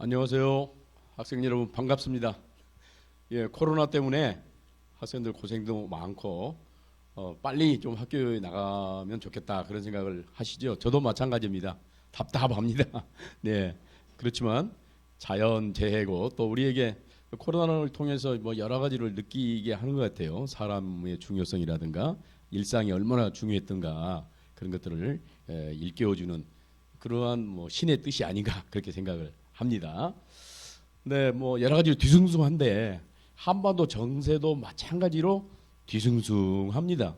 안녕하세요. 학생 여러분 반갑습니다. 예, 코로나 때문에 학생들 고생도 많고 빨리 좀 학교에 나가면 좋겠다 그런 생각을 하시죠. 저도 마찬가지입니다. 답답합니다. 네, 그렇지만 자연 재해고 또 우리에게 코로나를 통해서 뭐 여러 가지를 느끼게 하는 것 같아요. 사람의 중요성이라든가 일상이 얼마나 중요했던가 그런 것들을 일깨워주는 그러한 뭐 신의 뜻이 아닌가 그렇게 생각을 합니다. 네, 뭐 여러 가지 뒤숭숭한데 한반도 정세도 마찬가지로 뒤숭숭합니다.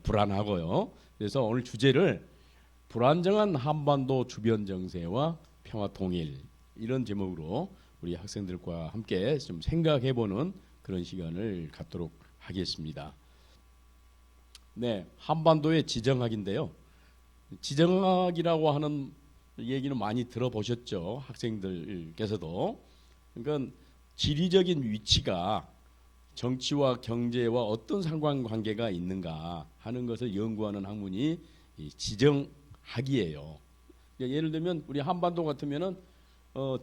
불안하고요. 그래서 오늘 주제를 불안정한 한반도 주변 정세와 평화 통일 이런 제목으로 우리 학생들과 함께 좀 생각해보는 그런 시간을 갖도록 하겠습니다. 네, 한반도의 지정학인데요. 지정학이라고 하는 얘기는 많이 들어보셨죠, 학생들께서도. 그러니까 지리적인 위치가 정치와 경제와 어떤 상관관계가 있는가 하는 것을 연구하는 학문이 지정학이에요. 그러니까 예를 들면 우리 한반도 같으면은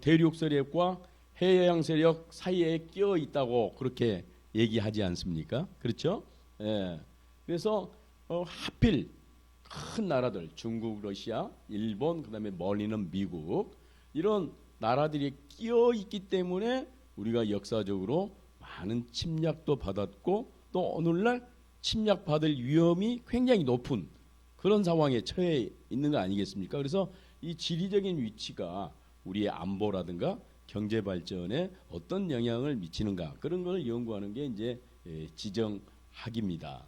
대륙 세력과 해양 세력 사이에 끼어 있다고 그렇게 얘기하지 않습니까? 그렇죠? 예. 그래서 하필 큰 나라들 중국, 러시아, 일본, 그다음에 멀리는 미국 이런 나라들이 끼어 있기 때문에 우리가 역사적으로 많은 침략도 받았고 또 오늘날 침략받을 위험이 굉장히 높은 그런 상황에 처해 있는 거 아니겠습니까? 그래서 이 지리적인 위치가 우리의 안보라든가 경제 발전에 어떤 영향을 미치는가 그런 걸 연구하는 게 이제 지정학입니다.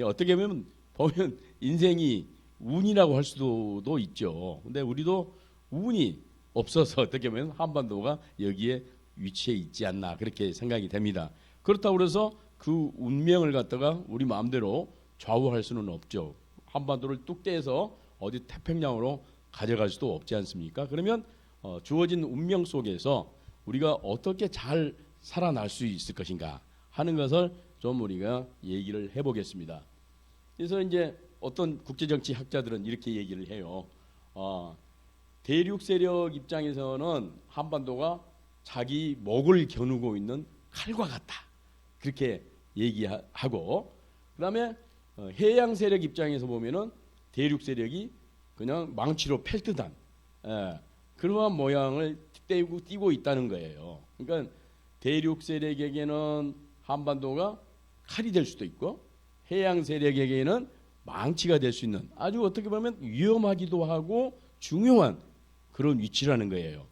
어떻게 보면 인생이 운이라고 할 수도 있죠. 근데 우리도 운이 없어서 어떻게 보면 한반도가 여기에 위치해 있지 않나 그렇게 생각이 됩니다. 그렇다고 그래서 그 운명을 갖다가 우리 마음대로 좌우할 수는 없죠. 한반도를 뚝 떼서 어디 태평양으로 가져갈 수도 없지 않습니까? 그러면 주어진 운명 속에서 우리가 어떻게 잘 살아날 수 있을 것인가 하는 것을 좀 우리가 얘기를 해보겠습니다. 그래서 이제 어떤 국제정치 학자들은 이렇게 얘기를 해요. 대륙 세력 입장에서는 한반도가 자기 목을 겨누고 있는 칼과 같다. 그렇게 얘기하고 그다음에 해양 세력 입장에서 보면은 대륙 세력이 그냥 망치로 팰 듯한 그러한 모양을 띠고 있다는 거예요. 그러니까 대륙 세력에게는 한반도가 칼이 될 수도 있고 해양 세력에게는 망치가 될 수 있는 아주 어떻게 보면 위험하기도 하고 중요한 그런 위치라는 거예요.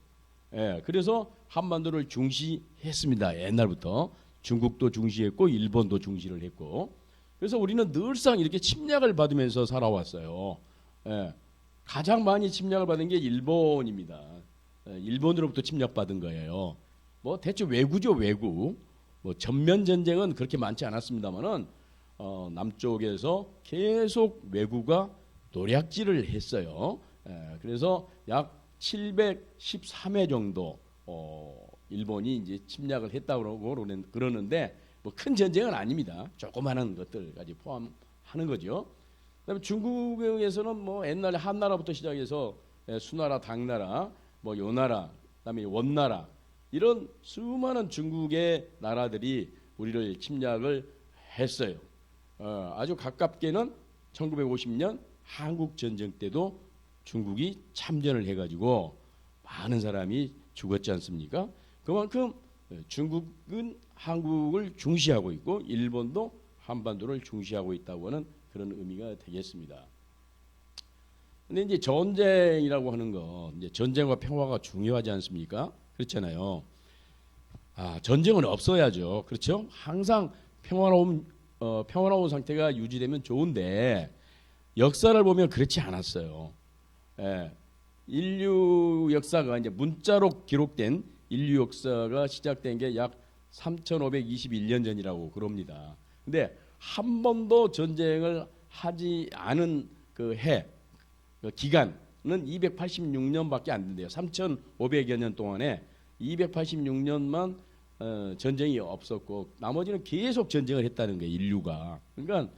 그래서 한반도를 중시했습니다. 옛날부터 중국도 중시했고 일본도 중시를 했고 그래서 우리는 늘상 이렇게 침략을 받으면서 살아왔어요. 가장 많이 침략을 받은 게 일본입니다. 일본으로부터 침략받은 거예요. 뭐 대체 왜구죠, 왜구. 뭐 전면 전쟁은 그렇게 많지 않았습니다만은 남쪽에서 계속 왜구가 노략질을 했어요. 그래서 약 713회 정도 일본이 이제 침략을 했다고 그러는데 뭐 큰 전쟁은 아닙니다. 조그마한 것들까지 포함하는 거죠. 그다음에 중국에서는 뭐 옛날에 한나라부터 시작해서 수나라, 당나라, 뭐 요나라, 그다음에 원나라 이런 수많은 중국의 나라들이 우리를 침략을 했어요. 아주 가깝게는 1950년 한국 전쟁 때도 중국이 참전을 해가지고 많은 사람이 죽었지 않습니까? 그만큼 중국은 한국을 중시하고 있고 일본도 한반도를 중시하고 있다고 하는 그런 의미가 되겠습니다. 근데 이제 전쟁이라고 하는 거, 이제 전쟁과 평화가 중요하지 않습니까? 그렇잖아요. 전쟁은 없어야죠. 그렇죠? 항상 평화로운 상태가 유지되면 좋은데 역사를 보면 그렇지 않았어요. 인류 역사가 이제 문자로 기록된 인류 역사가 시작된 게 약 3,521년 전이라고 그럽니다. 근데 한 번도 전쟁을 하지 않은 그 기간은 286년밖에 안 된대요. 3,500여 년 동안에 286년만 전쟁이 없었고 나머지는 계속 전쟁을 했다는 거예요. 인류가. 그러니까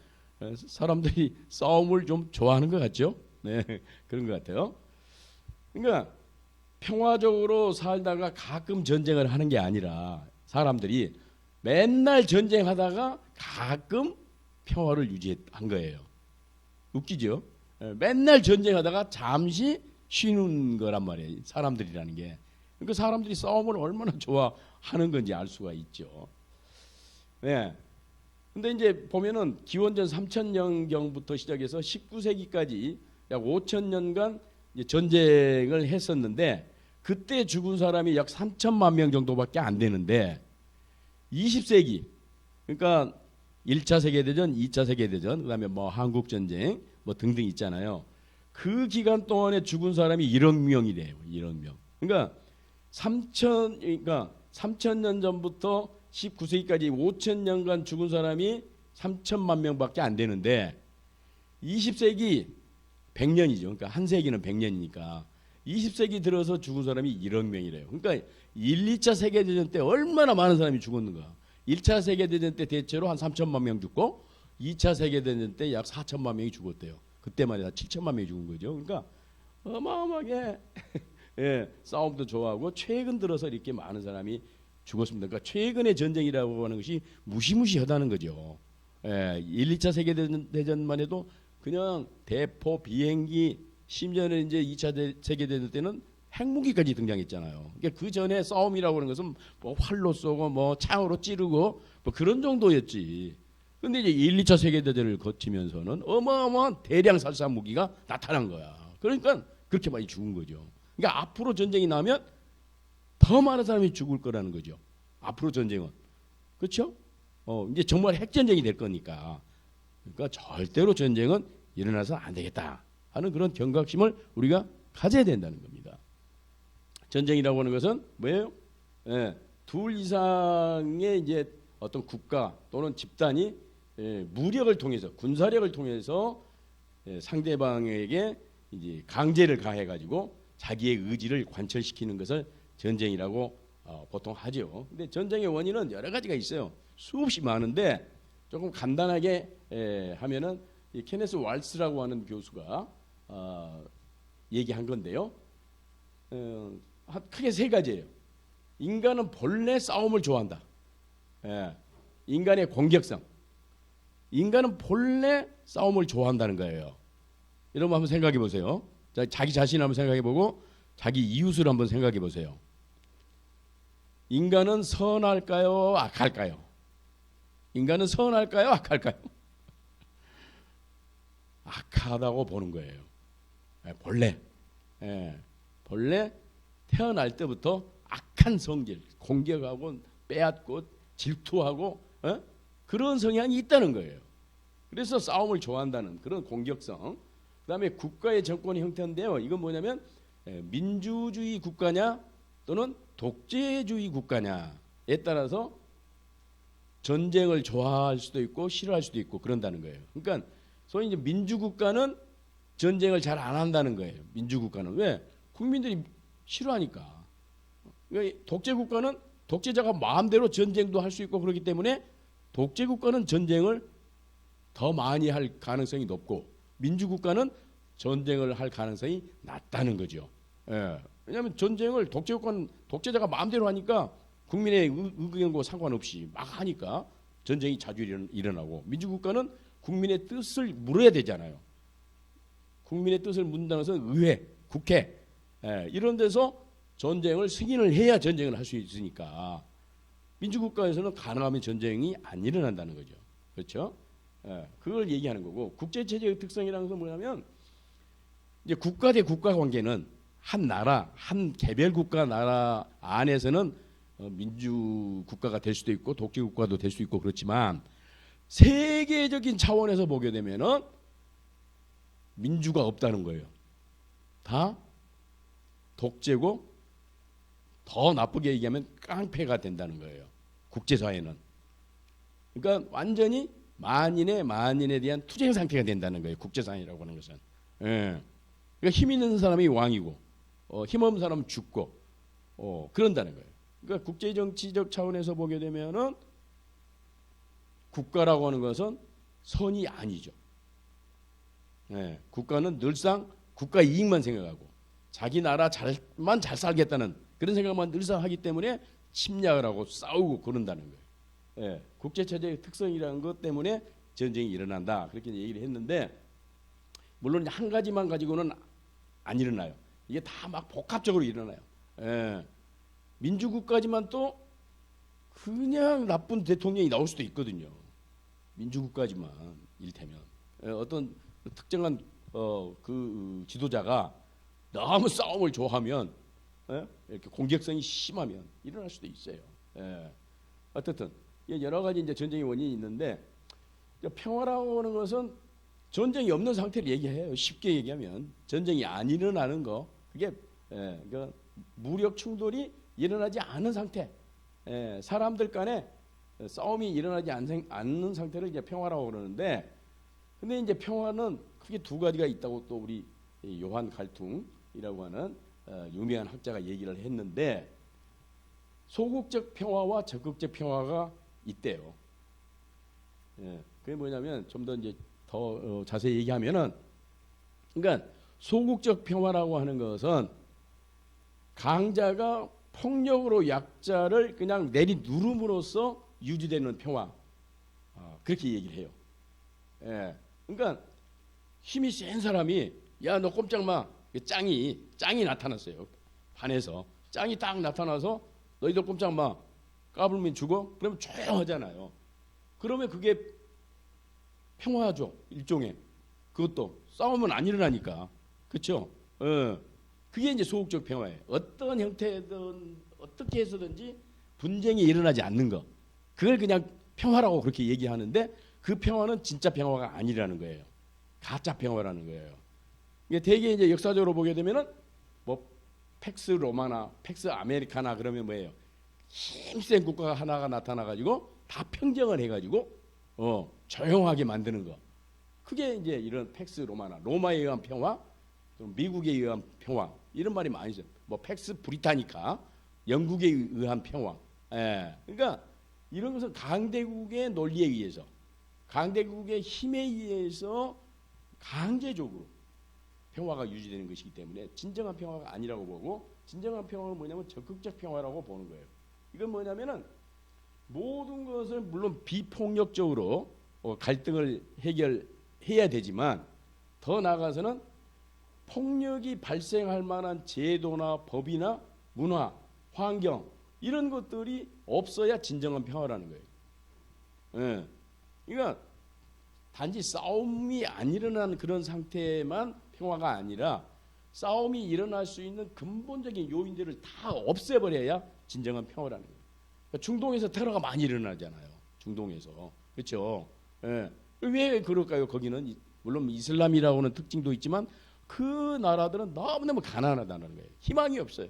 사람들이 싸움을 좀 좋아하는 것 같죠? 네, 그런 것 같아요. 그러니까 평화적으로 살다가 가끔 전쟁을 하는 게 아니라 사람들이 맨날 전쟁하다가 가끔 평화를 유지한 거예요. 웃기죠? 맨날 전쟁하다가 잠시 쉬는 거란 말이에요. 사람들이라는 게. 그러니까 사람들이 싸움을 얼마나 좋아하는 건지 알 수가 있죠. 네. 근데 이제 보면은 기원전 3000년경부터 시작해서 19세기까지 약 5000년간 전쟁을 했었는데 그때 죽은 사람이 약 3천만 명 정도밖에 안 되는데 20세기 그러니까 1차 세계대전, 2차 세계대전, 그다음에 뭐 한국 전쟁 뭐 등등 있잖아요. 그 기간 동안에 죽은 사람이 1억 명이래요. 1억 명. 그러니까 3000년 전부터 19세기까지 5000년간 죽은 사람이 3천만 명밖에 안 되는데 20세기 100년이죠. 그러니까 한 세기는 100년이니까 20세기 들어서 죽은 사람이 1억 명이래요. 그러니까 1, 2차 세계대전 때 얼마나 많은 사람이 죽었는가. 1차 세계대전 때 대체로 한 3천만 명 죽고 2차 세계대전 때 약 4천만 명이 죽었대요. 그때만 해도 7천만 명이 죽은 거죠. 그러니까 어마어마하게 예, 싸움도 좋아하고 최근 들어서 이렇게 많은 사람이 죽었습니다. 그러니까 최근의 전쟁이라고 하는 것이 무시무시하다는 거죠. 예, 1, 2차 세계대전만 해도 그냥 대포, 비행기, 심지어는 이제 2차 세계대전 때는 핵무기까지 등장했잖아요. 그러니까 그 전에 싸움이라고 하는 것은 뭐 활로 쏘고 뭐 창으로 찌르고 뭐 그런 정도였지. 근데 이제 1, 2차 세계대전을 거치면서는 어마어마한 대량 살상 무기가 나타난 거야. 그러니까 그렇게 많이 죽은 거죠. 그러니까 앞으로 전쟁이 나면 더 많은 사람이 죽을 거라는 거죠. 앞으로 전쟁은. 그렇죠? 이제 정말 핵전쟁이 될 거니까. 그러니까 절대로 전쟁은 일어나서 안 되겠다 하는 그런 경각심을 우리가 가져야 된다는 겁니다. 전쟁이라고 하는 것은 뭐예요? 예, 둘 이상의 이제 어떤 국가 또는 집단이 무력을 통해서 군사력을 통해서 상대방에게 이제 강제를 가해 가지고 자기의 의지를 관철시키는 것을 전쟁이라고 보통 하죠. 근데 전쟁의 원인은 여러 가지가 있어요. 수없이 많은데 조금 간단하게 하면은 이 케네스 왈스라고 하는 교수가 얘기한 건데요. 크게 세 가지예요. 인간은 본래 싸움을 좋아한다. 인간의 공격성. 인간은 본래 싸움을 좋아한다는 거예요. 여러분 한번 생각해 보세요. 자기 자신 한번 생각해 보고 자기 이웃을 한번 생각해 보세요. 인간은 선할까요? 악할까요? 인간은 선할까요? 악할까요? 악하다고 보는 거예요. 본래. 본래 태어날 때부터 악한 성질, 공격하고 빼앗고 질투하고 그런 성향이 있다는 거예요. 그래서 싸움을 좋아한다는 그런 공격성. 그다음에 국가의 정권 형태인데요. 이건 뭐냐면 민주주의 국가냐 또는 독재주의 국가냐에 따라서 전쟁을 좋아할 수도 있고 싫어할 수도 있고 그런다는 거예요. 그러니까 소위 이제 민주국가는 전쟁을 잘 안 한다는 거예요. 민주국가는 왜? 국민들이 싫어하니까. 그러니까 독재국가는 독재자가 마음대로 전쟁도 할 수 있고 그렇기 때문에 독재국가는 전쟁을 더 많이 할 가능성이 높고 민주국가는 전쟁을 할 가능성이 낮다는 거죠. 왜냐하면 전쟁을 독재국가는 독재자가 마음대로 하니까 국민의 의견과 상관없이 막 하니까 전쟁이 자주 일어나고 민주국가는 국민의 뜻을 물어야 되잖아요. 국민의 뜻을 묻는다는 것은 의회, 국회 이런 데서 전쟁을 승인을 해야 전쟁을 할 수 있으니까 민주국가에서는 가능하면 전쟁이 안 일어난다는 거죠. 그렇죠? 그걸 얘기하는 거고 국제체제의 특성이라는 것은 뭐냐면 이제 국가 대 국가 관계는 한 나라, 한 개별 국가 나라 안에서는 민주 국가가 될 수도 있고 독재 국가도 될 수 있고 그렇지만 세계적인 차원에서 보게 되면은 민주가 없다는 거예요. 다 독재고 더 나쁘게 얘기하면 깡패가 된다는 거예요. 국제사회는. 그러니까 완전히 만인에 대한 투쟁 상태가 된다는 거예요. 국제사회라고 하는 것은. 그러니까 힘 있는 사람이 왕이고 힘 없는 사람은 죽고 그런다는 거예요. 그러니까 국제정치적 차원에서 보게 되면은 국가라고 하는 것은 선이 아니죠. 국가는 늘상 국가 이익만 생각하고 자기 나라 잘만 잘 살겠다는 그런 생각만 늘상 하기 때문에 침략을 하고 싸우고 그런다는 거예요. 예, 국제체제의 특성이라는 것 때문에 전쟁이 일어난다 그렇게 얘기를 했는데 물론 한 가지만 가지고는 안 일어나요. 이게 다 막 복합적으로 일어나요. 예, 민주국가지만 또 그냥 나쁜 대통령이 나올 수도 있거든요. 민주국가지만 이를테면 어떤 특정한 그 지도자가 너무 싸움을 좋아하면 이렇게 공격성이 심하면 일어날 수도 있어요. 어쨌든 여러 가지 이제 전쟁의 원인이 있는데 평화라고 하는 것은 전쟁이 없는 상태를 얘기해요. 쉽게 얘기하면 전쟁이 안 일어나는 거 그게 그러니까 무력 충돌이 일어나지 않은 상태, 사람들 간에 싸움이 일어나지 않는 상태를 이제 평화라고 그러는데, 근데 이제 평화는 크게 두 가지가 있다고 또 우리 요한 갈퉁이라고 하는 유명한 학자가 얘기를 했는데, 소극적 평화와 적극적 평화가 있대요. 그게 뭐냐면 좀 더 이제 더 자세히 얘기하면은, 그러니까 소극적 평화라고 하는 것은 강자가 폭력으로 약자를 그냥 내리 누름으로써 유지되는 평화, 그렇게 얘기를 해요. 그러니까 힘이 센 사람이 야 너 꼼짝 마, 짱이 나타났어요. 반에서 짱이 딱 나타나서 너희들 꼼짝 마, 까불면 죽어? 그러면 조용하잖아요. 그러면 그게 평화죠, 일종의. 그것도 싸우면 안 일어나니까, 그렇죠? 그게 이제 소극적 평화예요. 어떤 형태든 어떻게 해서든지 분쟁이 일어나지 않는 거, 그걸 그냥 평화라고 그렇게 얘기하는데, 그 평화는 진짜 평화가 아니라는 거예요. 가짜 평화라는 거예요. 이게 대개 이제 역사적으로 보게 되면은 뭐 팩스 로마나 팩스 아메리카나 그러면 뭐예요? 힘센 국가가 하나가 나타나 가지고 다 평정을 해 가지고 조용하게 만드는 거. 그게 이제 이런 팩스 로마나, 로마에 의한 평화, 또 미국에 의한 평화, 이런 말이 많이 있어요. 뭐 팩스 브리타니카, 영국에 의한 평화. 그러니까 이런 것은 강대국의 논리에 의해서, 강대국의 힘에 의해서 강제적으로 평화가 유지되는 것이기 때문에 진정한 평화가 아니라고 보고, 진정한 평화는 뭐냐면 적극적 평화라고 보는 거예요. 이건 뭐냐면은 모든 것을 물론 비폭력적으로 갈등을 해결해야 되지만, 더 나아가서는 폭력이 발생할 만한 제도나 법이나 문화, 환경, 이런 것들이 없어야 진정한 평화라는 거예요. 그러니까 단지 싸움이 안 일어나는 그런 상태만 평화가 아니라, 싸움이 일어날 수 있는 근본적인 요인들을 다 없애버려야 진정한 평화라는 거예요. 그러니까 중동에서 테러가 많이 일어나잖아요. 중동에서. 그렇죠? 왜 그럴까요? 거기는 물론 이슬람이라고 하는 특징도 있지만 그 나라들은 너무너무 가난하다는 거예요. 희망이 없어요.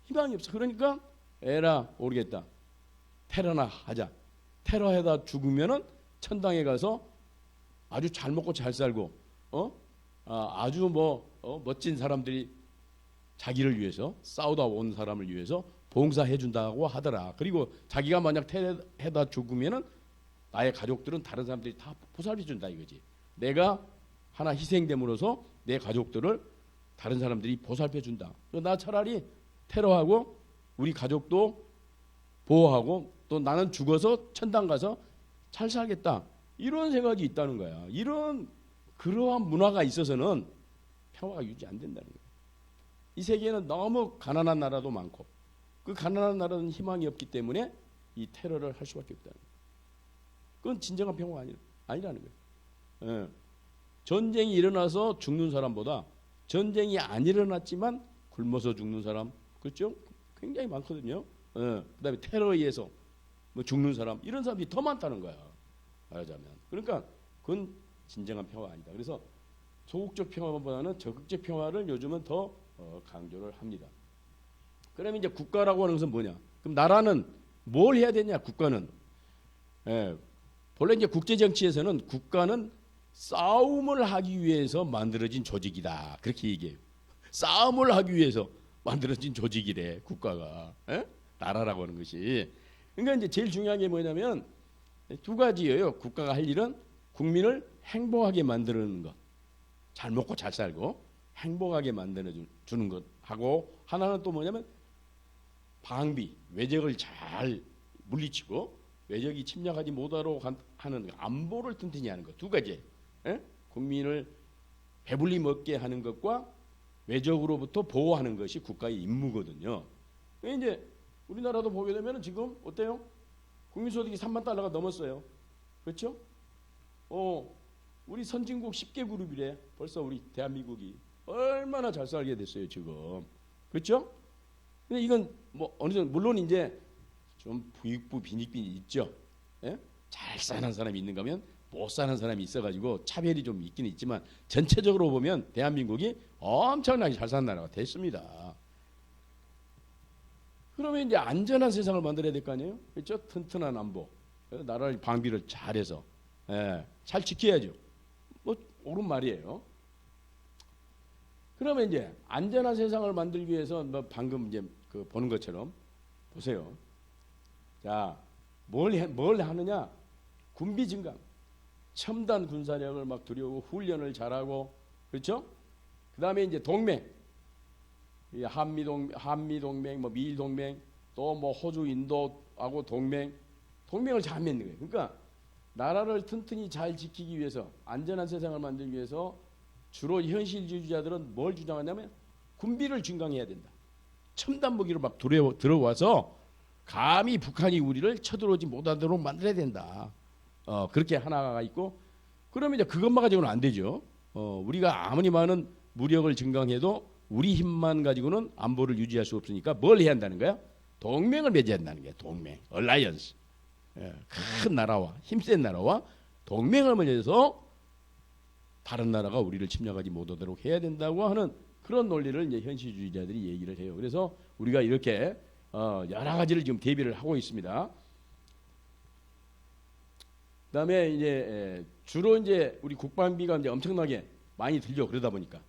희망이 없어. 그러니까 에라 모르겠다, 테러나 하자. 테러해다 죽으면은 천당에 가서 아주 잘 먹고 잘 살고, 아주 멋진 사람들이 자기를 위해서 싸우다 온 사람을 위해서 봉사해 준다고 하더라. 그리고 자기가 만약 테러해다 죽으면은 나의 가족들은 다른 사람들이 다 보살펴 준다 이거지. 내가 하나 희생됨으로써 내 가족들을 다른 사람들이 보살펴 준다. 나 차라리 테러하고 우리 가족도 보호하고 또 나는 죽어서 천당 가서 잘 살겠다, 이런 생각이 있다는 거야. 그러한 문화가 있어서는 평화가 유지 안 된다는 거야. 이 세계에는 너무 가난한 나라도 많고, 그 가난한 나라는 희망이 없기 때문에 이 테러를 할 수밖에 없다는 거야. 그건 진정한 평화가 아니라는 거예요. 전쟁이 일어나서 죽는 사람보다 전쟁이 안 일어났지만 굶어서 죽는 사람, 그렇죠? 굉장히 많거든요. 그다음에 테러에 의해서 뭐 죽는 사람, 이런 사람이 더 많다는 거야, 말하자면. 그러니까 그건 진정한 평화가 아니다. 그래서 소극적 평화보다는 적극적 평화를 요즘은 더 강조를 합니다. 그러면 이제 국가라고 하는 것은 뭐냐? 그럼 나라는 뭘 해야 되냐? 국가는 본래 이제 국제 정치에서는 국가는 싸움을 하기 위해서 만들어진 조직이다, 그렇게 얘기해요. 싸움을 하기 위해서 만들어진 조직이래, 국가가. 나라라고 하는 것이. 그러니까 이제 제일 중요한 게 뭐냐면 두 가지예요. 국가가 할 일은 국민을 행복하게 만드는 것, 잘 먹고 잘 살고, 행복하게 만들어 주는 것하고 하나는 또 뭐냐면 방비, 외적을 잘 물리치고 외적이 침략하지 못하도록 하는 안보를 튼튼히 하는 것 두 가지. 예? 국민을 배불리 먹게 하는 것과 외적으로부터 보호하는 것이 국가의 임무거든요. 이제 우리나라도 보게 되면 지금 어때요? 국민소득이 3만 달러가 넘었어요. 그렇죠? 우리 선진국 10개 그룹이래. 벌써 우리 대한민국이 얼마나 잘 살게 됐어요 지금. 그렇죠? 근데 이건 뭐 어느 정도 물론 이제 좀 부익부 빈익빈이 있죠. 예? 잘 사는 사람이 있는가 하면 못 사는 사람이 있어가지고 차별이 좀 있긴 있지만 전체적으로 보면 대한민국이 엄청나게 잘 사는 나라가 됐습니다. 그러면 이제 안전한 세상을 만들어야 될 거 아니에요? 그렇죠? 튼튼한 안보, 나라의 방비를 잘해서 잘 지켜야죠. 뭐 옳은 말이에요. 그러면 이제 안전한 세상을 만들기 위해서 뭐 방금 이제 그 보는 것처럼 보세요. 자, 뭘 하느냐? 군비 증강, 첨단 군사력을 막 들여오고 훈련을 잘하고, 그렇죠? 그 다음에 이제 동맹, 한미 동맹, 뭐 미일 동맹, 또 뭐 호주, 인도하고 동맹을 잘 맺는 거예요. 그러니까 나라를 튼튼히 잘 지키기 위해서 안전한 세상을 만들기 위해서 주로 현실주의자들은 뭘 주장하냐면 군비를 증강해야 된다. 첨단 무기로 막 들어와서 감히 북한이 우리를 쳐들어오지 못하도록 만들어야 된다. 그렇게 하나가 있고, 그러면 이제 그것만 가지고는 안 되죠. 우리가 아무리 많은 무력을 증강해도 우리 힘만 가지고는 안보를 유지할 수 없으니까 뭘 해야 한다는 거야? 동맹을 맺어야 한다는 거야. 동맹, 얼라이언스. 큰 나라와 힘센 나라와 동맹을 맺어서 다른 나라가 우리를 침략하지 못하도록 해야 된다고 하는 그런 논리를 이제 현실주의자들이 얘기를 해요. 그래서 우리가 이렇게 여러 가지를 지금 대비를 하고 있습니다. 그다음에 이제 주로 이제 우리 국방비가 이제 엄청나게 많이 들죠. 그러다 보니까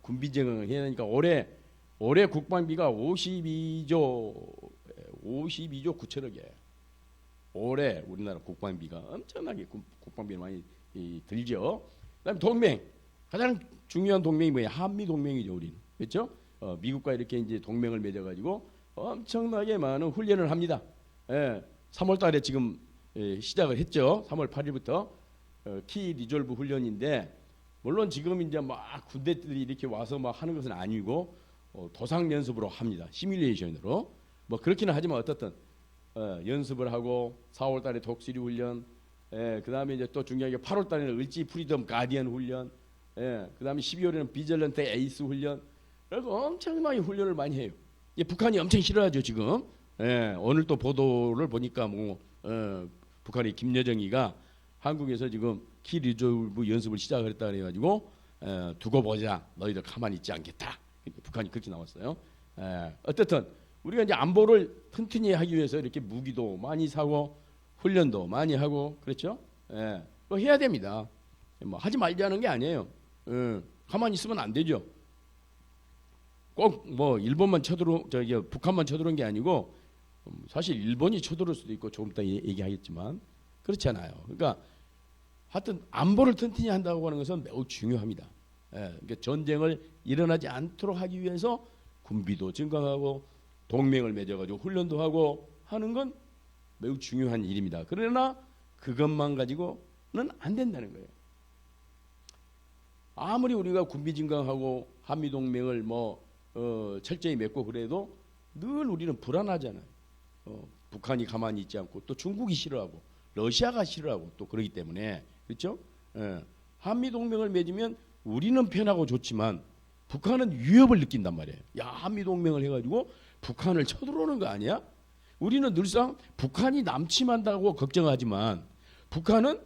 군비 증강을 해야 하니까 올해 국방비가 52조 9천억이에요. 올해 우리나라 국방비가 엄청나게 국방비가 많이 들죠. 그다음에 동맹, 가장 중요한 동맹이 뭐예요? 한미 동맹이죠, 우리는. 그렇죠? 미국과 이렇게 이제 동맹을 맺어가지고 엄청나게 많은 훈련을 합니다. 3월달에 지금 시작을 했죠. 3월 8일부터 키 리졸브 훈련인데, 물론 지금 이제 막 군대들이 이렇게 와서 막 하는 것은 아니고 도상 연습으로 합니다. 시뮬레이션으로. 뭐 그렇기는 하지만 어떻든 연습을 하고 4월달에 독수리 훈련, 그다음에 이제 또 중요한 게 8월달에는 을지 프리덤 가디언 훈련, 그다음에 12월에는 비절런트 에이스 훈련. 그래서 엄청나게 훈련을 많이 해요. 북한이 엄청 싫어하죠 지금. 오늘 또 보도를 보니까 뭐 북한의 김여정이가 한국에서 지금 키 리졸브 연습을 시작을 했다 그래가지고 두고 보자, 너희들 가만히 있지 않겠다. 북한이 그렇게 나왔어요. 어쨌든 우리가 이제 안보를 튼튼히 하기 위해서 이렇게 무기도 많이 사고 훈련도 많이 하고 그렇죠. 그거 해야 됩니다. 뭐 하지 말자는 게 아니에요. 가만히 있으면 안 되죠. 꼭 뭐 일본만 북한만 쳐들어온 게 아니고 사실 일본이 쳐들어올 수도 있고 조금 이따 얘기하겠지만 그렇지 않아요. 그러니까 하여튼 안보를 튼튼히 한다고 하는 것은 매우 중요합니다. 그러니까 전쟁을 일어나지 않도록 하기 위해서 군비도 증강하고 동맹을 맺어가지고 훈련도 하고 하는 건 매우 중요한 일입니다. 그러나 그것만 가지고는 안 된다는 거예요. 아무리 우리가 군비 증강하고 한미 동맹을 철저히 맺고 그래도 늘 우리는 불안하잖아요. 북한이 가만히 있지 않고 또 중국이 싫어하고 러시아가 싫어하고 또 그러기 때문에 그렇죠? 한미 동맹을 맺으면 우리는 편하고 좋지만 북한은 위협을 느낀단 말이에요. 야, 한미 동맹을 해가지고 북한을 쳐들어오는 거 아니야? 우리는 늘상 북한이 남침한다고 걱정하지만 북한은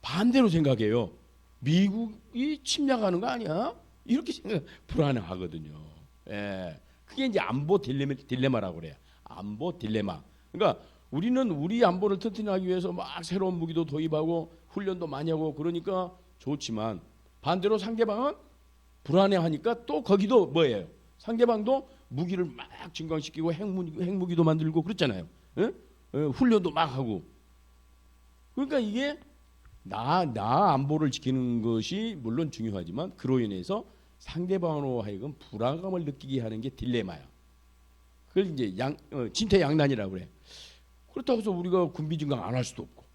반대로 생각해요. 미국이 침략하는 거 아니야? 이렇게 불안해하거든요. 그게 이제 안보 딜레마라고 그래요. 안보 딜레마. 그러니까 우리는 우리 안보를 튼튼히 하기 위해서 막 새로운 무기도 도입하고 훈련도 많이 하고 그러니까 좋지만 반대로 상대방은 불안해하니까 또 거기도 뭐예요? 상대방도 무기를 막 증강시키고 핵무기도 만들고 그렇잖아요. 훈련도 막 하고. 그러니까 이게 나 안보를 지키는 것이 물론 중요하지만 그로 인해서 상대방으로 하여금 불안감을 느끼게 하는 게 딜레마야. 그걸 이제 진퇴양난이라고 그래. 그렇다고 해서 우리가 군비 증강 안 할 수도 없고,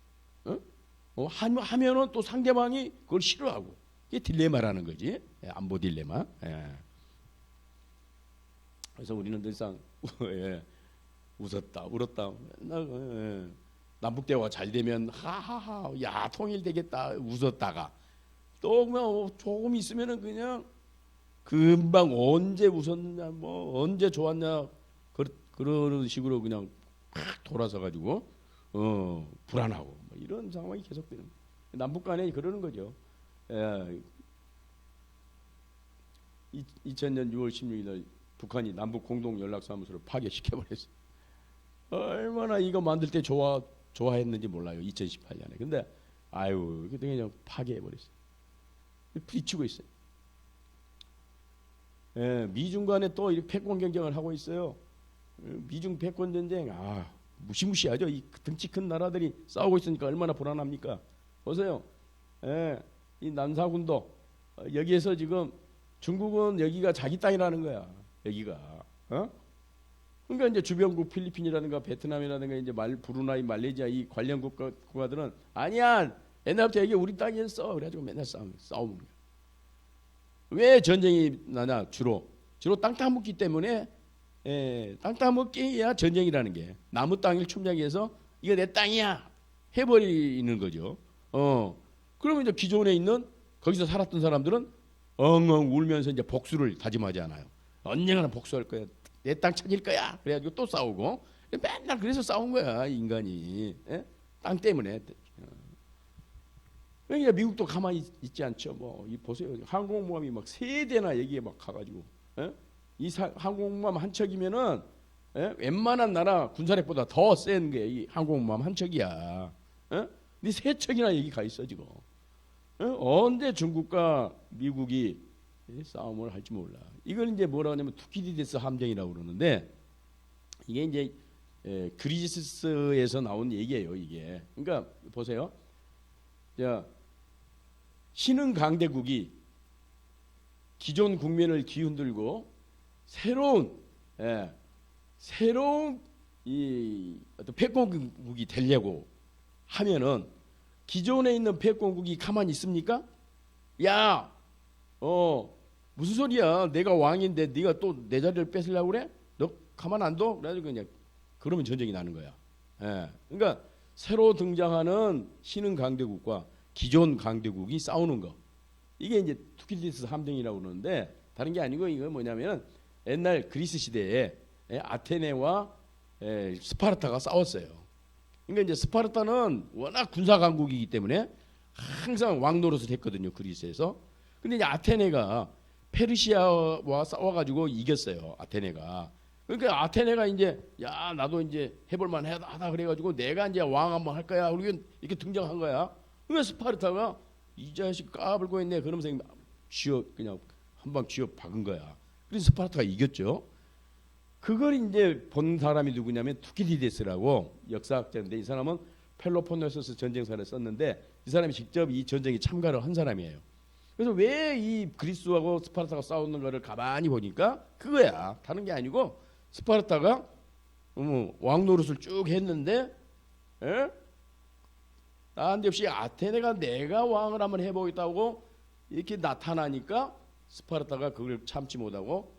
하면은 또 상대방이 그걸 싫어하고, 이게 딜레마라는 거지. 예, 안보 딜레마. 예. 그래서 우리는 늘상 예, 웃었다, 울었다. 맨날 남북 대화가 잘 되면 하하하, 야 통일되겠다 웃었다가 또 그냥 조금 있으면은 그냥 금방 언제 웃었느냐, 뭐 언제 좋았냐, 그런 식으로 그냥 확 돌아서 가지고 불안하고 뭐 이런 상황이 계속되는 거예요. 남북 간에 그러는 거죠. 2000년 6월 16일 날 북한이 남북 공동 연락사무소를 파괴시켜 버렸어요. 얼마나 이거 만들 때 좋아했는지 몰라요. 2018년에. 근데 아유, 그때 그냥 파괴해 버렸어요. 부딪히고 있어요. 예, 미중 간에 또 이렇게 패권 경쟁을 하고 있어요. 미중 패권 전쟁, 무시무시하죠. 이 등치 큰 나라들이 싸우고 있으니까 얼마나 불안합니까? 보세요. 예, 이 남사군도 여기에서 지금 중국은 여기가 자기 땅이라는 거야. 여기가. 그러니까 이제 주변국 필리핀이라든가 베트남이라든가 이제 브루나이, 말레이시아 이 관련 국가들은 아니야. 옛날부터 여기 우리 땅이었어. 그래가지고 맨날 싸우는 거야. 왜 전쟁이 나냐? 주로 땅 따먹기 때문에. 땅 따먹기야 전쟁이라는 게. 나무 땅을 침략해서 이거 내 땅이야 해버리는 거죠. 그러면 이제 기존에 있는 거기서 살았던 사람들은 엉엉 울면서 이제 복수를 다짐하지 않아요. 언젠가는 복수할 거야. 내 땅 찾을 거야. 그래가지고 또 싸우고 맨날 그래서 싸운 거야 인간이. 땅 때문에. 그러니까 미국도 가만히 있지 않죠. 뭐 보세요. 항공모함이 막 3대나 여기에 막 가가지고. 이 항공모함 한 척이면은 웬만한 나라 군사력보다 더 센 게 이 항공모함 한 척이야. 근데 3척이나 여기 가 있어 지금. 언제 중국과 미국이 싸움을 할지 몰라. 이걸 이제 뭐라고 하냐면 투키디데스 함정이라고 그러는데 이게 이제 그리스에서 나온 얘기예요. 이게. 그러니까 보세요. 자, 신흥 강대국이 기존 국면을 뒤흔들고 새로운 이 어떤 패권국이 되려고 하면은 기존에 있는 패권국이 가만히 있습니까? 야, 무슨 소리야? 내가 왕인데 네가 또 내 자리를 뺏으려고 그래? 너 가만 안 둬? 그래가지고 그냥 그러면 전쟁이 나는 거야. 그러니까 새로 등장하는 신흥 강대국과 기존 강대국이 싸우는 거. 이게 이제 투키디데스 함정이라고 그러는데 다른 게 아니고 이거 뭐냐면 옛날 그리스 시대에 아테네와 스파르타가 싸웠어요. 그러니까 이제 스파르타는 워낙 군사 강국이기 때문에 항상 왕 노릇을 했거든요. 그리스에서. 근데 이제 아테네가 페르시아와 싸워가지고 이겼어요. 아테네가. 그러니까 아테네가 이제 야 나도 이제 해볼만 하다 그래가지고 내가 이제 왕 한번 할 거야. 그리고 이렇게 등장한 거야. 그러니까 스파르타가 이 자식 까불고 있네. 그러면서 그냥 한 방 쥐어 박은 거야. 그래서 스파르타가 이겼죠. 그걸 이제 본 사람이 누구냐면 투키디데스라고 역사학자인데 이 사람은 펠로폰네소스 전쟁사를 썼는데 이 사람이 직접 이 전쟁에 참가를 한 사람이에요. 그래서 왜 이 그리스하고 스파르타가 싸우는 거를 가만히 보니까 그거야. 다른 게 아니고 스파르타가 왕 노릇을 쭉 했는데 난데없이 아테네가 내가 왕을 한번 해보겠다고 이렇게 나타나니까 스파르타가 그걸 참지 못하고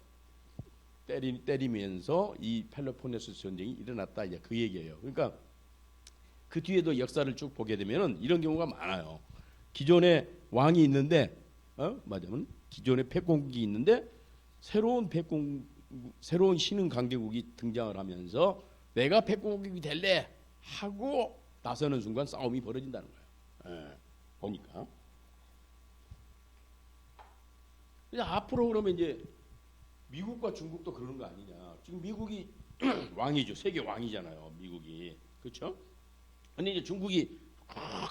때리면서 이 펠로폰네소스 전쟁이 일어났다. 이제 그 얘기예요. 그러니까 그 뒤에도 역사를 쭉 보게 되면은 이런 경우가 많아요. 기존에 왕이 있는데 맞으면 기존에 패권국이 있는데 새로운 신흥 강대국이 등장을 하면서 내가 패권국이 될래 하고 나서는 순간 싸움이 벌어진다는 거예요. 보니까. 앞으로 그러면 이제 미국과 중국도 그러는 거 아니냐. 지금 미국이 왕이죠. 세계 왕이잖아요. 미국이. 그렇죠? 근데 이제 중국이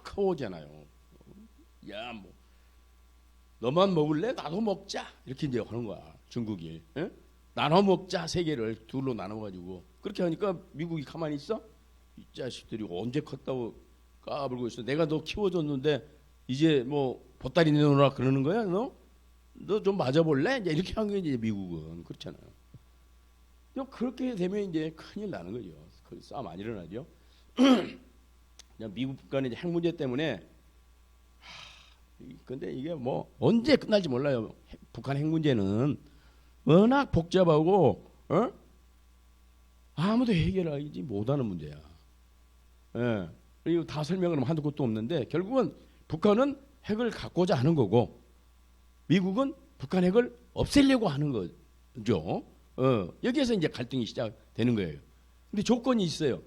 커오잖아요. 야, 뭐 너만 먹을래? 나도 먹자. 이렇게 이제 하는 거야. 중국이. 나눠 먹자. 세계를 둘로 나눠 가지고. 그렇게 하니까 미국이 가만히 있어? 이 자식들이 언제 컸다고 까불고 있어. 내가 너 키워줬는데 이제 뭐 보따리 내놓으라 그러는 거야, 너? 너 좀 맞아볼래? 이제 이렇게 한 거지 미국은. 그렇잖아요. 그렇게 되면 이제 큰일 나는 거죠. 싸움 안 일어나죠. 미국 간의 핵 문제 때문에 근데 이게 뭐 언제 끝날지 몰라요. 북한 핵 문제는 워낙 복잡하고 아무도 해결하지 못하는 문제야. 예. 그리고 다 설명을 하면 한두 곳도 없는데 결국은 북한은 핵을 갖고자 하는 거고 미국은 북한 핵을 없애려고 하는 거죠. 여기에서 이제 갈등이 시작되는 거예요. 근데 조건이 있어요.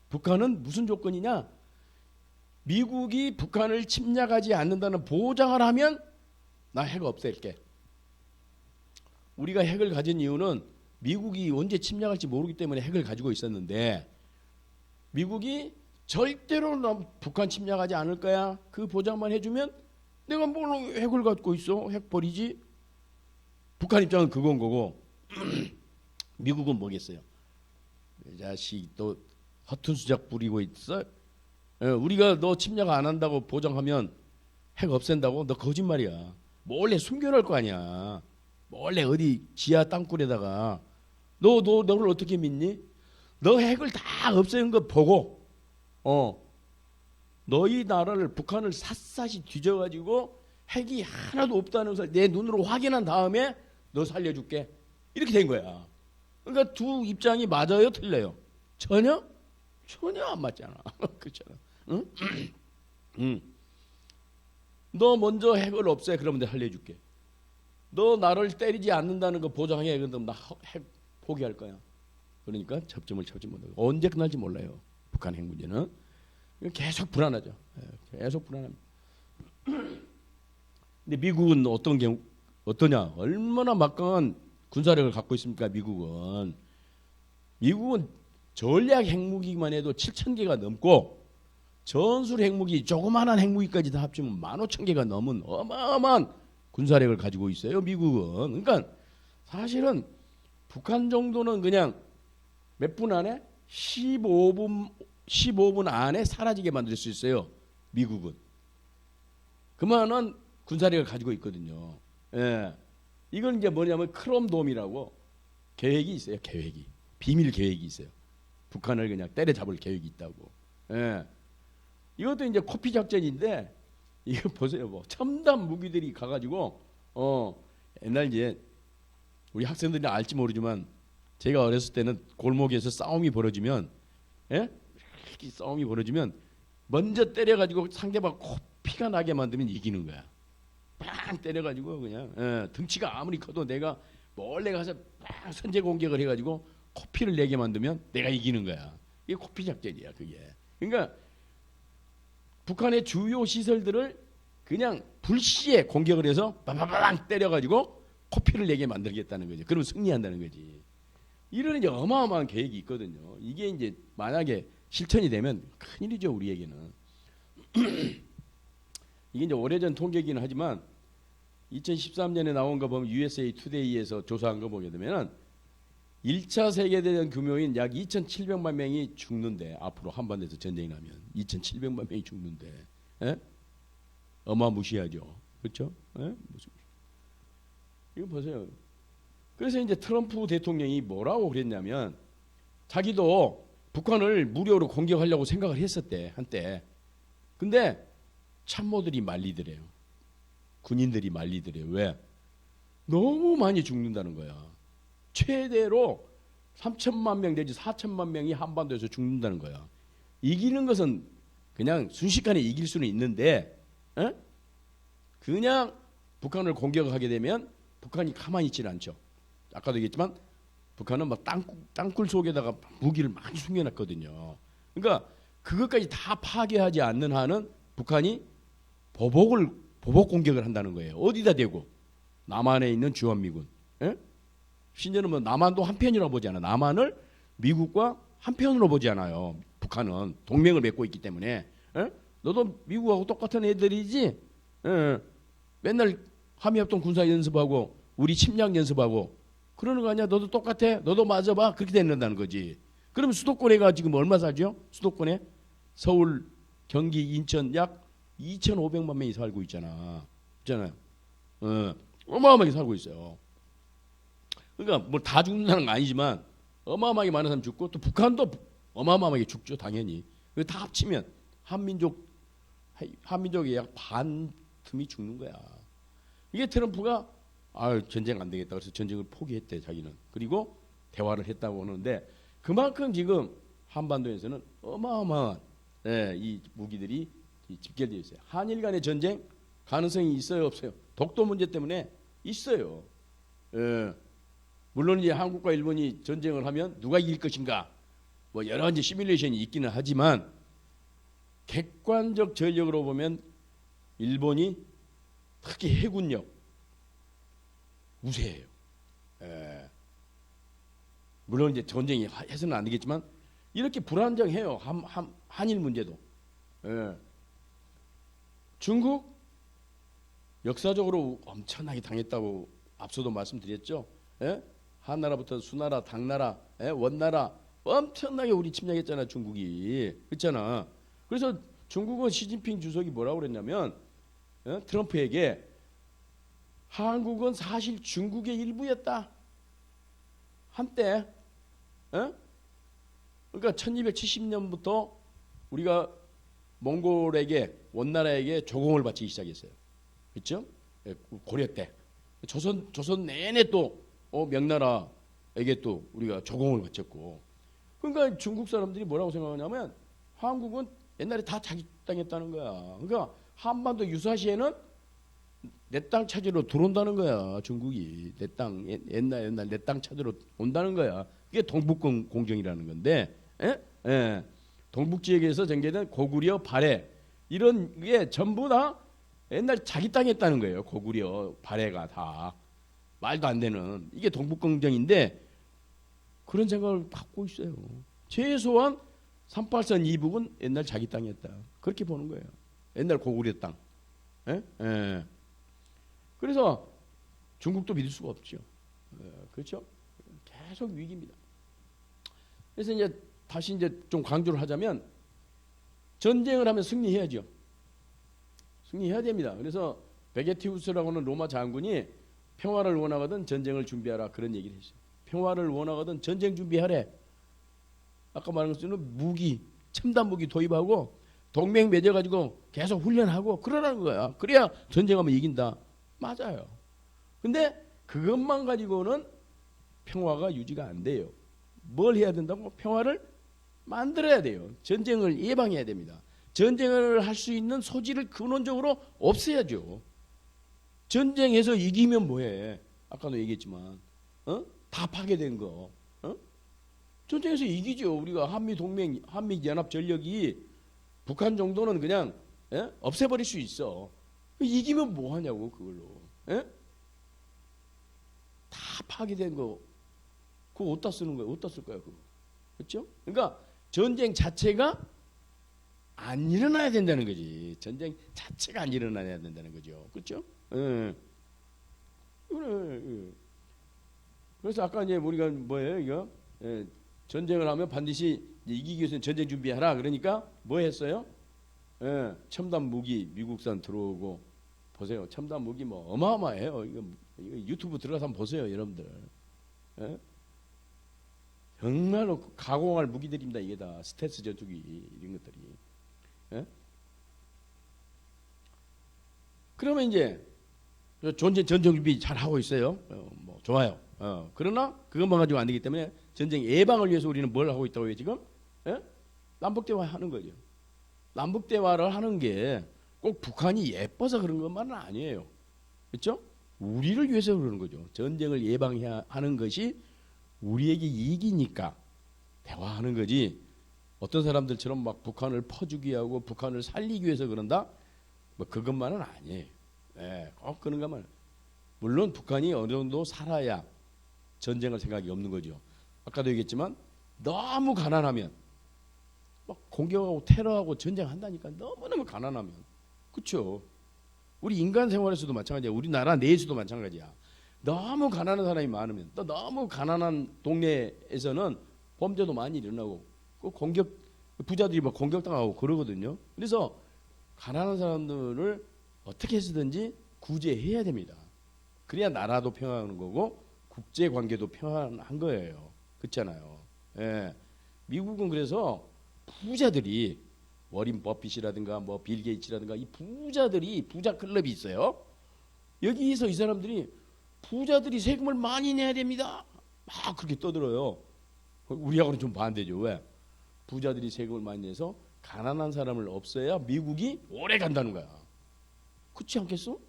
북한은 무슨 조건이냐? 미국이 북한을 침략하지 않는다는 보장을 하면 나 핵 없앨게. 우리가 핵을 가진 이유는 미국이 언제 침략할지 모르기 때문에 핵을 가지고 있었는데 미국이 절대로 북한 침략하지 않을 거야. 그 보장만 해주면 내가 뭘 핵을 갖고 있어? 핵 버리지? 북한 입장은 그건 거고 미국은 뭐겠어요? 이 자식 또 허튼 수작 부리고 있어? 우리가 너 침략 안 한다고 보장하면 핵 없앤다고? 너 거짓말이야. 몰래 숨겨놓을 거 아니야. 몰래 어디 지하 땅굴에다가 너를 어떻게 믿니? 너 핵을 다 없애는 거 보고 너희 나라를 북한을 샅샅이 뒤져가지고 핵이 하나도 없다는 것을 내 눈으로 확인한 다음에 너 살려줄게. 이렇게 된 거야. 그러니까 두 입장이 맞아요, 틀려요? 전혀 안 맞잖아. 그렇잖아. 응? 응. 너 먼저 핵을 없애. 그러면 내가 살려줄게. 너 나를 때리지 않는다는 거 보장해. 그럼 나 핵 포기할 거야. 그러니까 접점을 찾지 못하고 언제 끝날지 몰라요. 북한 핵 문제는 계속 불안하죠. 계속 불안합니다. 근데 미국은 어떠냐? 얼마나 막강한 군사력을 갖고 있습니까? 미국은 전략 핵무기만 해도 7,000개가 넘고 전술 핵무기, 조그마한 핵무기까지 다 합치면 15,000개가 넘은 어마어마한 군사력을 가지고 있어요. 미국은. 그러니까 사실은 북한 정도는 그냥 몇 분 안에 15분 안에 사라지게 만들 수 있어요. 미국은. 그만한 군사력을 가지고 있거든요. 예. 이건 이제 뭐냐면 크롬돔이라고 계획이 있어요. 비밀 계획이 있어요. 북한을 그냥 때려잡을 계획이 있다고. 예. 이것도 이제 코피 작전인데 이거 보세요. 뭐 첨단 무기들이 가가지고 옛날 이제 우리 학생들이 알지 모르지만 제가 어렸을 때는 골목에서 싸움이 벌어지면 이렇게 싸움이 벌어지면 먼저 때려가지고 상대방 코피가 나게 만들면 이기는 거야. 빵 때려가지고 그냥 등치가 아무리 커도 내가 몰래 가서 빵 선제 공격을 해가지고 코피를 내게 만들면 내가 이기는 거야. 이게 코피 작전이야. 그게. 그러니까 북한의 주요 시설들을 그냥 불시에 공격을 해서 빵빵빵 때려가지고 코피를 내게 만들겠다는 거죠. 그러면 승리한다는 거지. 이런 이제 어마어마한 계획이 있거든요. 이게 이제 만약에 실천이 되면 큰일이죠, 우리에게는. 이게 이제 오래전 통계이긴 하지만 2013년에 나온 거 보면 USA 투데이에서 조사한 거 보게 되면은 1차 세계대전 규모인 약 2,700만 명이 죽는데 앞으로 한반도에서 전쟁이 나면 2,700만 명이 죽는데 어마무시하죠. 그렇죠? 무슨 이거 보세요. 그래서 이제 트럼프 대통령이 뭐라고 그랬냐면 자기도 북한을 무료로 공격하려고 생각을 했었대 한때. 근데 참모들이 말리더래요. 군인들이 말리더래요. 왜? 너무 많이 죽는다는 거야. 최대로 3천만 명 내지 4천만 명이 한반도에서 죽는다는 거야. 이기는 것은 그냥 순식간에 이길 수는 있는데 그냥 북한을 공격하게 되면 북한이 가만히 있지는 않죠. 아까도 얘기했지만 북한은 막 땅굴 속에다가 무기를 많이 숨겨놨거든요. 그러니까 그것까지 다 파괴하지 않는 한은 북한이 보복 공격을 한다는 거예요. 어디다 대고? 남한에 있는 주한미군. 심지어는 뭐 남한도 한편이라고 보지 않아. 남한을 미국과 한편으로 보지 않아요. 북한은 동맹을 맺고 있기 때문에. 너도 미국하고 똑같은 애들이지. 맨날 한미합동 군사 연습하고 우리 침략 연습하고 그러는 거 아니야? 너도 똑같아? 너도 맞아봐? 그렇게 된다는 거지. 그러면 수도권에가 지금 얼마 살죠? 수도권에 서울, 경기, 인천 약 2,500만 명이 살고 있잖아요. 어마어마하게 살고 있어요. 그러니까 뭐 다 죽는다는 건 아니지만 어마어마하게 많은 사람 죽고 또 북한도 어마어마하게 죽죠, 당연히. 다 합치면 한민족이 약 반 틈이 죽는 거야. 이게 트럼프가 전쟁 안 되겠다 그래서 전쟁을 포기했대 자기는. 그리고 대화를 했다고 하는데 그만큼 지금 한반도에서는 어마어마한 이 무기들이 집결되어 있어요. 한일 간의 전쟁 가능성이 있어요, 없어요? 독도 문제 때문에 있어요. 물론 이제 한국과 일본이 전쟁을 하면 누가 이길 것인가, 뭐 여러 이제 시뮬레이션이 있기는 하지만 객관적 전력으로 보면 일본이 특히 해군력 우세해요. 물론 이제 전쟁이 해서는 안 되겠지만 이렇게 불안정해요. 한일 문제도. 중국 역사적으로 엄청나게 당했다고 앞서도 말씀드렸죠. 한나라부터 수나라, 당나라, 원나라 엄청나게 우리 침략했잖아, 중국이. 그렇잖아. 그래서 중국은 시진핑 주석이 뭐라고 그랬냐면 트럼프에게 한국은 사실 중국의 일부였다. 한때. 그러니까 1270년부터 우리가 몽골에게, 원나라에게 조공을 바치기 시작했어요. 그렇죠? 고려 때. 조선 내내 또 명나라에게 또 우리가 조공을 바쳤고. 그러니까 중국 사람들이 뭐라고 생각하냐면 한국은 옛날에 다 자기 땅이었다는 거야. 그러니까 한반도 유사시에는 내 땅 찾으러 들어온다는 거야. 중국이 내 땅 옛날 내 땅 찾으러 온다는 거야. 이게 동북공정이라는 건데, 동북 지역에서 전개된 고구려, 발해 이런 게 전부 다 옛날 자기 땅이었다는 거예요. 고구려, 발해가 다 말도 안 되는 이게 동북공정인데 그런 생각을 갖고 있어요. 최소한 38선 이북은 옛날 자기 땅이었다. 그렇게 보는 거예요. 옛날 고구려 땅. 그래서 중국도 믿을 수가 없죠. 그렇죠? 계속 위기입니다. 그래서 이제 다시 이제 좀 강조를 하자면 전쟁을 하면 승리해야죠. 승리해야 됩니다. 그래서 베게티우스라고 하는 로마 장군이 평화를 원하거든 전쟁을 준비하라 그런 얘기를 했어요. 평화를 원하거든 전쟁 준비하래. 아까 말한 것처럼 무기, 첨단 무기 도입하고 동맹 맺어가지고 계속 훈련하고 그러라는 거야. 그래야 전쟁하면 이긴다. 맞아요. 근데 그것만 가지고는 평화가 유지가 안 돼요. 뭘 해야 된다고? 평화를 만들어야 돼요. 전쟁을 예방해야 됩니다. 전쟁을 할 수 있는 소지를 근원적으로 없애야죠. 전쟁에서 이기면 뭐해? 아까도 얘기했지만 다 파괴된 거. 전쟁에서 이기죠. 우리가 한미동맹, 한미연합전력이 북한 정도는 그냥 없애버릴 수 있어. 이기면 뭐 하냐고 그걸로. 다 파괴된 거 그거 어디다 쓰는 거야? 어디다 쓸 거야 그거. 그렇죠? 그러니까 전쟁 자체가 안 일어나야 된다는 거지. 전쟁 자체가 안 일어나야 된다는 거죠. 그렇죠? 그래. 그래서 아까 이제 우리가 뭐예요 이거? 전쟁을 하면 반드시 이기기 위해서는 전쟁 준비하라. 그러니까 뭐 했어요? 첨단 무기 미국산 들어오고 보세요. 첨단 무기 뭐 어마어마해요. 이거 유튜브 들어가서 한번 보세요, 여러분들. 정말로 가공할 무기들입니다. 이게 다 스텔스 전투기 이런 것들이. 그러면 이제 전쟁 준비 잘 하고 있어요. 뭐 좋아요. 그러나 그것만 가지고 안 되기 때문에 전쟁 예방을 위해서 우리는 뭘 하고 있다고요 지금? 남북 대화 하는 거죠. 남북 대화를 하는 게 꼭 북한이 예뻐서 그런 것만은 아니에요. 그렇죠? 우리를 위해서 그러는 거죠. 전쟁을 예방해야 하는 것이 우리에게 이익이니까 대화하는 거지. 어떤 사람들처럼 막 북한을 퍼주기 하고 북한을 살리기 위해서 그런다? 뭐 그것만은 아니에요. 꼭 그런 것만. 물론 북한이 어느 정도 살아야 전쟁할 생각이 없는 거죠. 아까도 얘기했지만 너무 가난하면 막 공격하고 테러하고 전쟁한다니까. 너무너무 가난하면. 그렇죠? 우리 인간 생활에서도 마찬가지야. 우리나라 내에서도 마찬가지야. 너무 가난한 사람이 많으면 또 너무 가난한 동네에서는 범죄도 많이 일어나고 공격 부자들이 막 공격당하고 그러거든요. 그래서 가난한 사람들을 어떻게 해서든지 구제해야 됩니다. 그래야 나라도 평화하는 거고 국제 관계도 평화한 거예요. 그렇잖아요. 예. 미국은 그래서 부자들이 워린 버핏이라든가 뭐 빌 게이츠라든가 이 부자들이 부자 클럽이 있어요. 여기서 이 사람들이 부자들이 세금을 많이 내야 됩니다. 막 그렇게 떠들어요. 우리하고는 좀 반대죠. 왜? 부자들이 세금을 많이 내서 가난한 사람을 없애야 미국이 오래 간다는 거야. 그렇지 않겠어?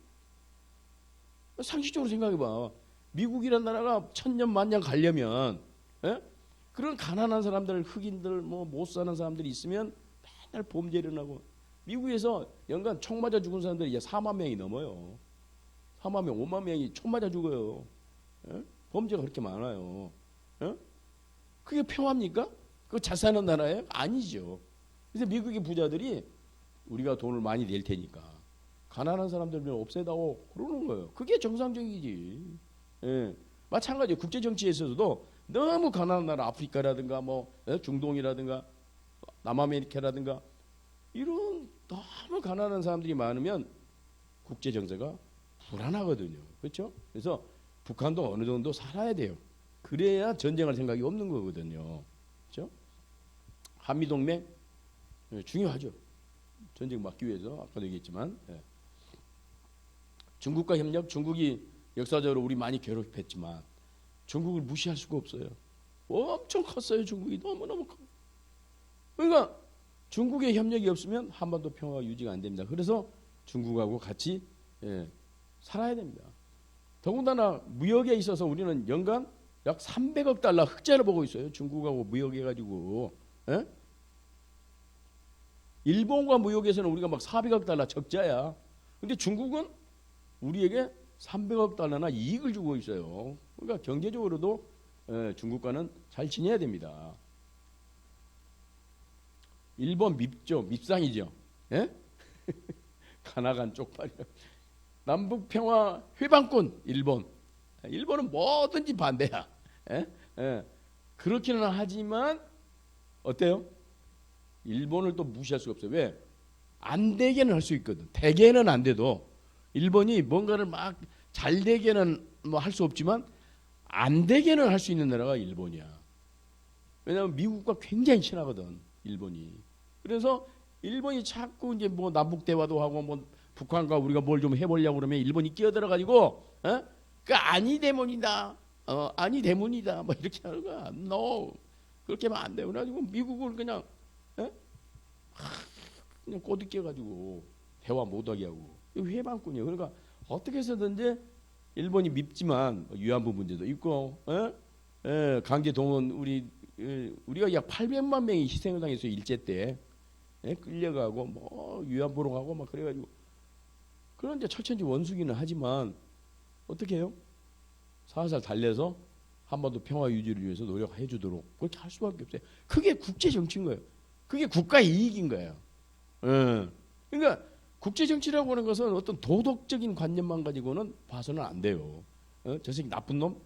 상식적으로 생각해봐. 미국이란 나라가 천년 만년 가려면 예? 그런 가난한 사람들, 흑인들, 뭐 못 사는 사람들이 있으면 맨날 범죄를 일어나고 미국에서 연간 총 맞아 죽은 사람들이 이제 4만 명이 넘어요. 4만 명, 5만 명이 총 맞아 죽어요. 예? 범죄가 그렇게 많아요. 예? 그게 평화입니까? 그거 잘 사는 나라예요? 아니죠. 그래서 미국의 부자들이 우리가 돈을 많이 낼 테니까 가난한 사람들을 없애다오 그러는 거예요. 그게 정상적이지. 예. 마찬가지로 국제 정치에 있어서도 너무 가난한 나라 아프리카라든가 뭐 중동이라든가 남아메리카라든가 이런 너무 가난한 사람들이 많으면 국제 정세가 불안하거든요. 그렇죠? 그래서 북한도 어느 정도 살아야 돼요. 그래야 전쟁할 생각이 없는 거거든요. 그렇죠? 한미동맹 중요하죠. 전쟁 막기 위해서 아까도 얘기했지만 중국과 협력, 중국이 역사적으로 우리 많이 괴롭혔지만 중국을 무시할 수가 없어요. 엄청 컸어요. 중국이 너무너무 커. 그러니까 중국의 협력이 없으면 한반도 평화가 유지가 안 됩니다. 그래서 중국하고 같이 살아야 됩니다. 더군다나 무역에 있어서 우리는 연간 약 300억 달러 흑자를 보고 있어요. 중국하고 무역해가지고. 일본과 무역에서는 우리가 막 400억 달러 적자야. 근데 중국은 우리에게 300억 달러나 이익을 주고 있어요. 그러니까 경제적으로도 중국과는 잘 지내야 됩니다. 일본 밉죠. 밉상이죠. 예? 가나간 쪽팔이. 남북평화 회방꾼 일본. 일본은 뭐든지 반대야. 예? 예. 그렇기는 하지만 어때요? 일본을 또 무시할 수가 없어요. 왜? 안 되게는 할 수 있거든. 되게는 안 돼도 일본이 뭔가를 막 잘 되게는 뭐 할 수 없지만 안 되게는 할 수 있는 나라가 일본이야. 왜냐하면 미국과 굉장히 친하거든. 일본이. 그래서 일본이 자꾸 이제 뭐 남북 대화도 하고 뭐 북한과 우리가 뭘 좀 해보려고 그러면 일본이 끼어들어 가지고 그 아니 대문이다. 아니 대문이다. 뭐 이렇게 하는 거야. No. 그렇게 하면 안 돼. 그래가지고 미국을 그냥 그냥 꼬드겨 가지고 대화 못하게 하고 회방꾼이에요. 그러니까 어떻게 해서든지 일본이 밉지만 위안부 문제도 있고 강제 동원 우리가 약 800만 명이 희생을 당했어요. 일제 때 끌려가고 뭐 위안부로 가고 막 그래가지고 그런 이제 철천지 원수기는 하지만 어떻게 해요? 살살 달래서 한반도 평화 유지를 위해서 노력해 주도록 그렇게 할 수밖에 없어요. 그게 국제 정치인 거예요. 그게 국가 이익인 거예요. 그러니까 국제 정치라고 하는 것은 어떤 도덕적인 관념만 가지고는 봐서는 안 돼요. 저 새끼 나쁜 놈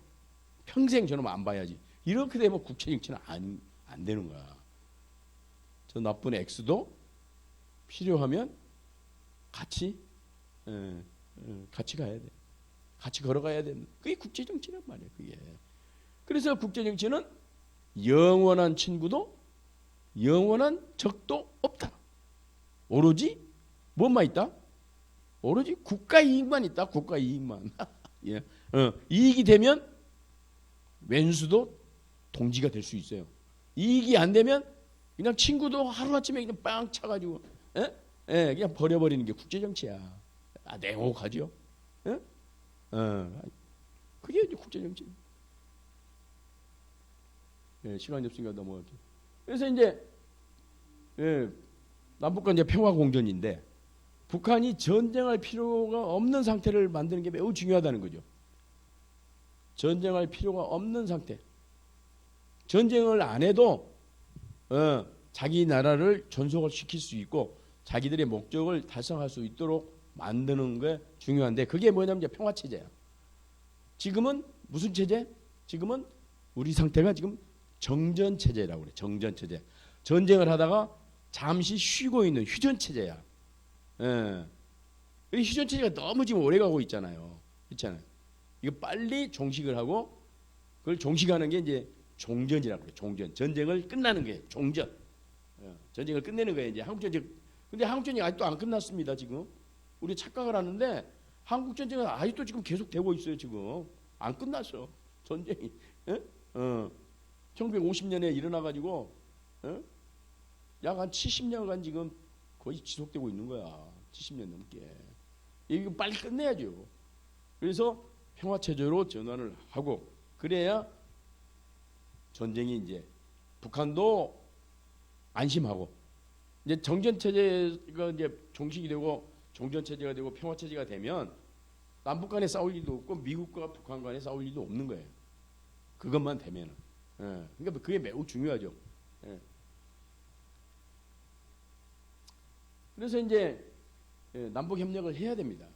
평생 저놈 안 봐야지. 이렇게 되면 국제 정치는 안 되는 거야. 저 나쁜 X도 필요하면 같이 가야 돼. 같이 걸어가야 돼. 그게 국제 정치란 말이에요. 그게. 그래서 국제 정치는 영원한 친구도 영원한 적도 없다. 오로지 뭐만 있다? 오로지 국가 이익만 있다. 국가 이익만. 예. 이익이 되면 왼수도 동지가 될 수 있어요. 이익이 안 되면 그냥 친구도 하루아침에 그냥 빵 차가지고 그냥 버려버리는 게 국제 정치야. 냉혹하죠. 그게 이제 국제 정치. 시간이 없으니까 넘어갈게요. 그래서 이제 남북간 이제 평화 공존인데 북한이 전쟁할 필요가 없는 상태를 만드는 게 매우 중요하다는 거죠. 전쟁할 필요가 없는 상태. 전쟁을 안 해도 자기 나라를 존속을 시킬 수 있고 자기들의 목적을 달성할 수 있도록 만드는 게 중요한데 그게 뭐냐면 이제 평화 체제야. 지금은 무슨 체제? 지금은 우리 상태가 지금 정전 체제라고 그래. 정전 체제. 전쟁을 하다가 잠시 쉬고 있는 휴전 체제야. 휴전 체제가 너무 지금 오래 가고 있잖아요. 그렇잖아요. 이거 빨리 종식을 하고 그걸 종식하는 게 이제 종전이라고 그래요. 종전. 전쟁을 끝나는 거예요. 종전. 전쟁을 끝내는 거예요. 이제 한국 전쟁. 근데 한국 전쟁 아직도 안 끝났습니다. 지금 우리 착각을 하는데 한국 전쟁은 아직도 지금 계속 되고 있어요. 지금 안 끝났어. 전쟁이. 예? 1950년에 일어나 가지고 약 한 70년간 지금 거의 지속되고 있는 거야. 70년 넘게. 이거 빨리 끝내야죠. 그래서 평화 체제로 전환을 하고 그래야 전쟁이 이제 북한도 안심하고 이제 정전 체제가 이제 종식이 되고 종전 체제가 되고 평화 체제가 되면 남북 간에 싸울 일도 없고 미국과 북한 간에 싸울 일도 없는 거예요. 그것만 되면은. 그러니까 그게 매우 중요하죠. 그래서 이제 남북 협력을 해야 됩니다.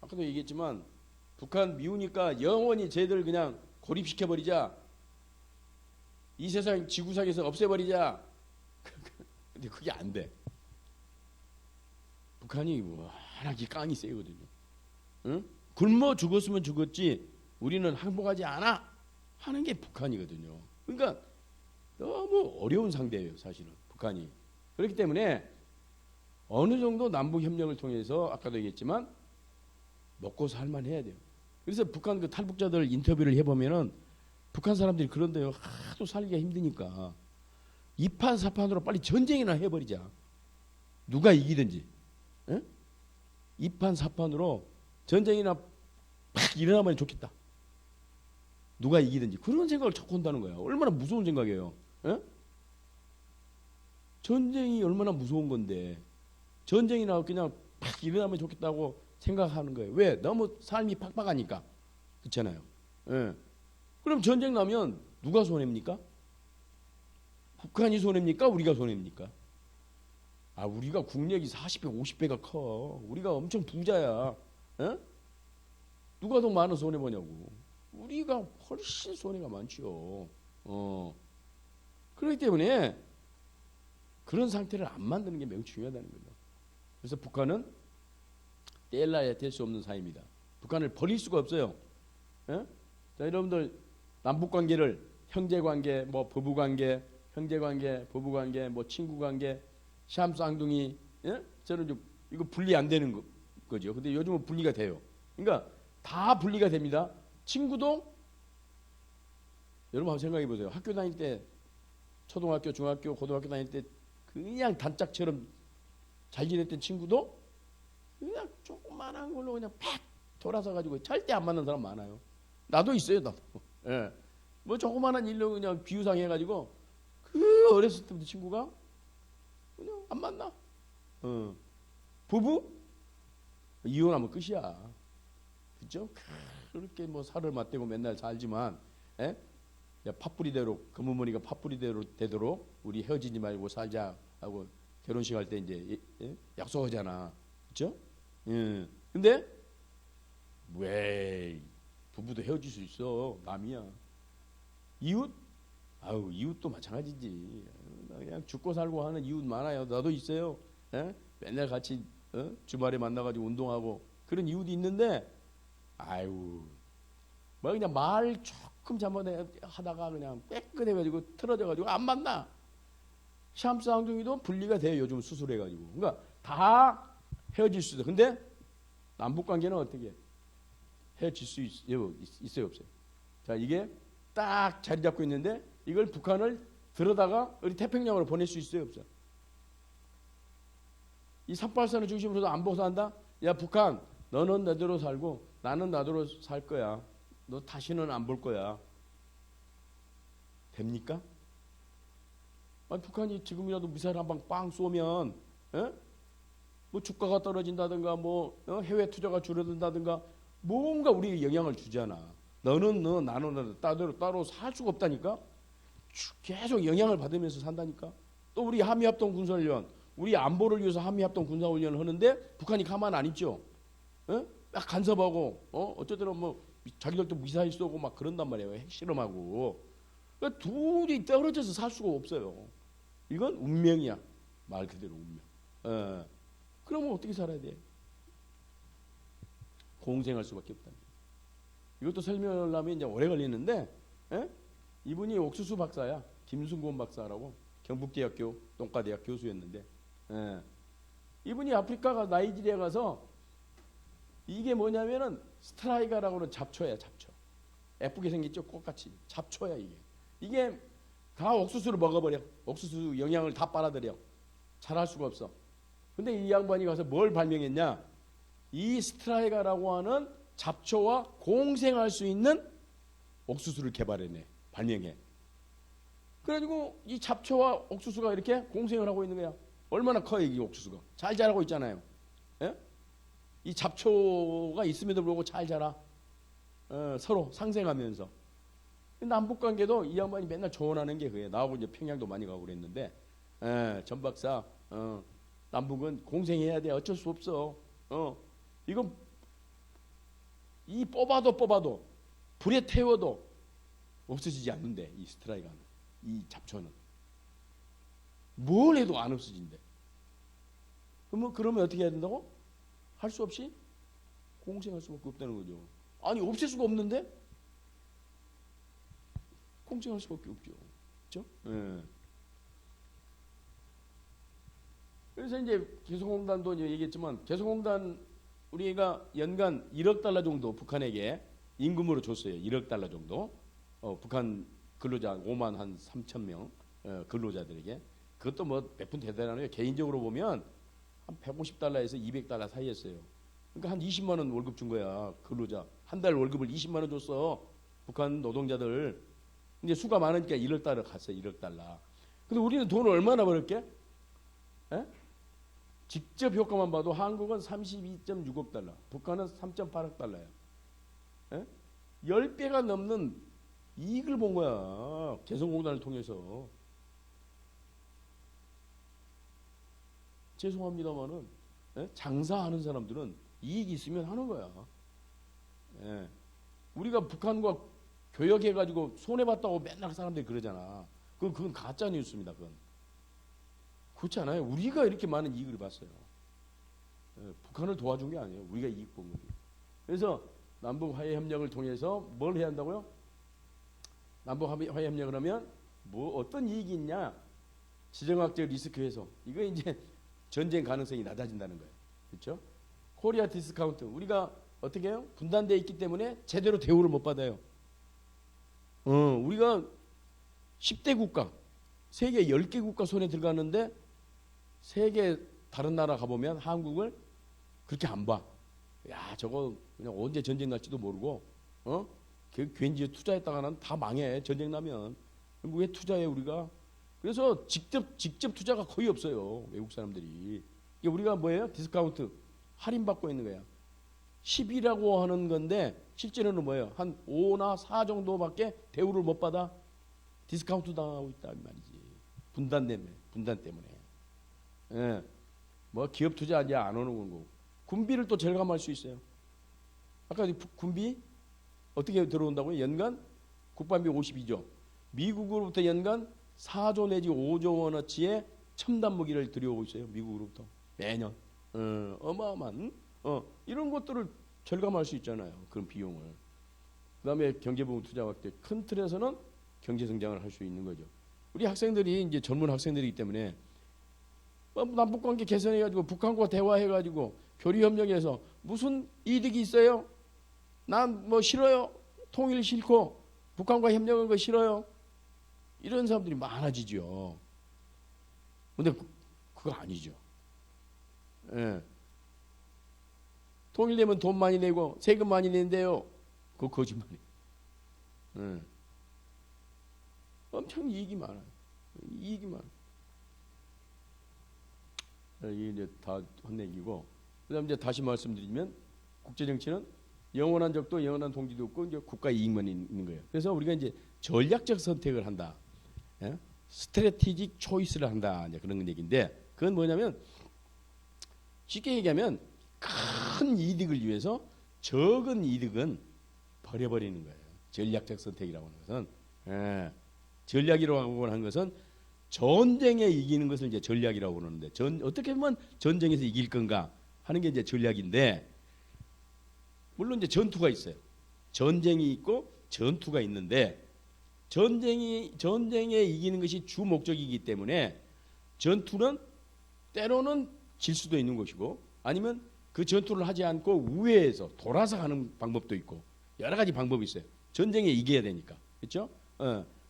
아까도 얘기했지만 북한 미우니까 영원히 쟤들 그냥 고립시켜 버리자. 이 세상 지구상에서 없애버리자. 근데 그게 안 돼. 북한이 워낙에 깡이 세거든요. 굶어 죽었으면 죽었지 우리는 항복하지 않아 하는 게 북한이거든요. 그러니까 너무 어려운 상대예요, 사실은 북한이. 그렇기 때문에 어느 정도 남북 협력을 통해서 아까도 얘기했지만 먹고 살만 해야 돼요. 그래서 북한 그 탈북자들 인터뷰를 해보면은 북한 사람들이 그런데요, 하도 살기가 힘드니까 이판사판으로 빨리 전쟁이나 해버리자. 누가 이기든지. 이판사판으로 전쟁이나 팍 일어나면 좋겠다. 누가 이기든지 그런 생각을 자꾸 한다는 거야. 얼마나 무서운 생각이에요. 전쟁이 얼마나 무서운 건데 전쟁이나 그냥 팍 일어나면 좋겠다고 생각하는 거예요. 왜? 너무 삶이 팍팍하니까. 그렇잖아요. 그럼 전쟁 나면 누가 손해입니까? 북한이 손해입니까? 우리가 손해입니까? 아, 우리가 국력이 40배, 50배가 커. 우리가 엄청 부자야. 누가 더 많은 손해 보냐고. 우리가 훨씬 손해가 많죠. 그렇기 때문에 그런 상태를 안 만드는 게 매우 중요하다는 거죠. 그래서 북한은 떼려야 될 수 없는 사이입니다. 북한을 버릴 수가 없어요. 자, 여러분들 남북 관계를 형제 관계, 뭐 부부 관계, 형제 관계, 부부 관계, 뭐 친구 관계, 시암 쌍둥이, 저는 이거 분리 안 되는 거죠. 근데 요즘은 분리가 돼요. 그러니까 다 분리가 됩니다. 친구도 여러분 한번 생각해 보세요. 학교 다닐 때 초등학교, 중학교, 고등학교 다닐 때 그냥 단짝처럼 잘 지냈던 친구도 그냥 조그만한 걸로 그냥 팍 돌아서 가지고 절대 안 맞는 사람 많아요. 나도 있어요, 나도. 뭐 조그만한 일로 그냥 비유상 해가지고 그 어렸을 때부터 친구가 그냥 안 만나. 부부 이혼하면 끝이야. 그죠? 그렇게 뭐 살을 맞대고 맨날 살지만, 야, 팥뿌리대로 검은머리가 팥뿌리대로 되도록 우리 헤어지지 말고 살자 하고 결혼식 할 때 이제 약속하잖아. 그죠? 근데 왜 부부도 헤어질 수 있어? 남이야. 이웃? 아우, 이웃도 마찬가지지. 그냥 죽고 살고 하는 이웃 많아요. 나도 있어요. 맨날 같이 주말에 만나가지고 운동하고 그런 이웃이 있는데, 아유, 뭐 그냥 말 조금 잘못하다가 그냥 빽끗해가지고 틀어져가지고 안 만나. 시암 쌍둥이도 분리가 돼요. 요즘 수술해가지고. 그러니까 다 헤어질 수 있어. 근데 남북 관계는 어떻게 헤어질 수 있어요, 없어요? 자, 이게 딱 자리 잡고 있는데 이걸 북한을 들어다가 우리 태평양으로 보낼 수 있어요, 없어요? 이 383을 중심으로 안보 산다? 야, 북한, 너는 너대로 살고 나는 나대로 살 거야. 너 다시는 안 볼 거야. 됩니까? 아니, 북한이 지금이라도 미사일 한 방 빵 쏘면, 뭐 주가가 떨어진다든가, 뭐 해외 투자가 줄어든다든가, 뭔가 우리에 영향을 주잖아. 너는 너, 나는 따로 살 수가 없다니까. 계속 영향을 받으면서 산다니까. 또 우리 한미합동 군사훈련, 우리 안보를 위해서 한미합동 군사훈련을 하는데 북한이 가만 안 있죠. 막 간섭하고, 어쨌든 뭐 자기들도 미사일 쏘고 막 그런단 말이에요. 핵실험하고. 그러니까 둘이 떨어져서 살 수가 없어요. 이건 운명이야. 말 그대로 운명. 그러면 어떻게 살아야 돼? 공생할 수밖에 없다. 이것도 설명을 하면 이제 오래 걸리는데, 에? 이분이 옥수수 박사야. 김순곤 박사라고 경북대학교 똥과대학 교수였는데, 에. 이분이 아프리카가 나이지리아 가서 이게 뭐냐면은 스트라이가라고 하는 잡초야, 잡초. 예쁘게 생겼죠, 꽃같이. 잡초야 이게. 이게 다 옥수수를 먹어버려. 옥수수 영양을 다 빨아들여. 잘할 수가 없어. 근데 이 양반이 가서 뭘 발명했냐? 이 스트라이가라고 하는 잡초와 공생할 수 있는 옥수수를 개발해내. 발명해. 그래가지고 이 잡초와 옥수수가 이렇게 공생을 하고 있는 거야. 얼마나 커요, 이 옥수수가. 잘 자라고 있잖아요. 예? 이 잡초가 있음에도 불구하고 잘 자라. 서로 상생하면서. 남북 관계도 이 양반이 맨날 조언하는 게 그게. 나하고 이제 평양도 많이 가고 그랬는데, 전 박사, 남북은 공생해야 돼. 어쩔 수 없어. 이건 이 뽑아도 불에 태워도 없어지지 않는데, 이 스트라이가는, 이 잡초는 뭘 해도 안 없어진대. 그러면 어떻게 해야 된다고? 할 수 없이 공생할 수밖에 없다는 거죠. 아니, 없앨 수가 없는데 공생할 수밖에 없죠. 그렇죠? 네. 그래서 이제 개성공단도 이제 얘기했지만, 개성공단 우리가 연간 1억 달러 정도 북한에게 임금으로 줬어요. 1억 달러 정도. 북한 근로자 5만 한 3천 명 근로자들에게. 그것도 뭐 몇 푼 대단하네요. 개인적으로 보면 한 150달러에서 200달러 사이였어요. 그러니까 한 20만 원 월급 준 거야. 근로자. 한 달 월급을 20만 원 줬어. 북한 노동자들. 이제 수가 많으니까 1억 달러 갔어요. 1억 달러. 근데 우리는 돈을 얼마나 벌었게? 에? 직접 효과만 봐도 한국은 32.6억 달러, 북한은 3.8억 달러야. 에? 10배가 넘는 이익을 본 거야. 개성공단을 통해서. 죄송합니다만은 장사하는 사람들은 이익이 있으면 하는 거야. 예. 우리가 북한과 교역해가지고 손해봤다고 맨날 사람들이 그러잖아. 그건 가짜 뉴스입니다. 그건. 그렇지 않아요. 우리가 이렇게 많은 이익을 봤어요. 예. 북한을 도와준 게 아니에요. 우리가 이익 본 거예요. 그래서 남북 화해 협력을 통해서 뭘 해야 한다고요? 남북 화해 협력을 하면 뭐 어떤 이익이 있냐? 지정학적 리스크 해소. 이거 이제 전쟁 가능성이 낮아진다는 거예요. 그렇죠? 코리아 디스카운트. 우리가 어떻게 해요? 분단되어 있기 때문에 제대로 대우를 못 받아요. 우리가 10대 국가, 세계 10개 국가 손에 들어갔는데 세계 다른 나라 가보면 한국을 그렇게 안 봐. 야, 저거 그냥 언제 전쟁 날지도 모르고, 괜히 투자했다가는 다 망해. 전쟁 나면. 왜 투자해 우리가? 그래서 직접 투자가 거의 없어요. 외국 사람들이. 우리가 뭐예요? 디스카운트. 할인받고 있는 거야. 10이라고 하는 건데 실제로는 뭐예요? 한 5나 4 정도밖에 대우를 못 받아. 디스카운트 당하고 있다 이 말이지. 분단 때문에. 예. 뭐 기업 투자 이제 안 오는 거고. 군비를 또 절감할 수 있어요. 아까 군비 어떻게 들어온다고요? 연간 국방비 52조. 미국으로부터 연간 4조 내지 5조 원어치의 첨단 무기를 들여오고 있어요. 미국으로부터 매년. 어마어마한 이런 것들을 절감할 수 있잖아요. 그런 비용을. 그다음에 경제부문 투자 확대. 큰 틀에서는 경제 성장을 할 수 있는 거죠. 우리 학생들이 이제 젊은 학생들이기 때문에 남북 관계 개선해 가지고 북한과 대화해 가지고 교류 협력해서 무슨 이득이 있어요? 난 뭐 싫어요. 통일 싫고 북한과 협력한 거 싫어요. 이런 사람들이 많아지죠. 근데 그거 아니죠. 예. 통일되면 돈 많이 내고 세금 많이 낸대요. 그거 거짓말이에요. 예. 엄청 이익이 많아요. 이익이 많아요. 이게 이제 다 헛내기고. 그다음 이제 다시 말씀드리면 국제정치는 영원한 적도 영원한 동지도 없고 이제 국가 이익만 있는 거예요. 그래서 우리가 이제 전략적 선택을 한다. 예? 스트래티직 초이스를 한다. 이제 그런 얘기인데 그건 뭐냐면 쉽게 얘기하면 큰 이득을 위해서 적은 이득은 버려버리는 거예요. 전략적 선택이라고 하는 것은. 예. 전략이라고 하는 것은 전쟁에 이기는 것을 이제 전략이라고 그러는데 어떻게 보면 전쟁에서 이길 건가 하는 게 이제 전략인데 물론 이제 전투가 있어요. 전쟁이 있고 전투가 있는데 전쟁에 이기는 것이 주 목적이기 때문에 전투는 때로는 질 수도 있는 것이고 아니면 그 전투를 하지 않고 우회해서 돌아서 가는 방법도 있고 여러 가지 방법이 있어요. 전쟁에 이겨야 되니까. 그렇죠?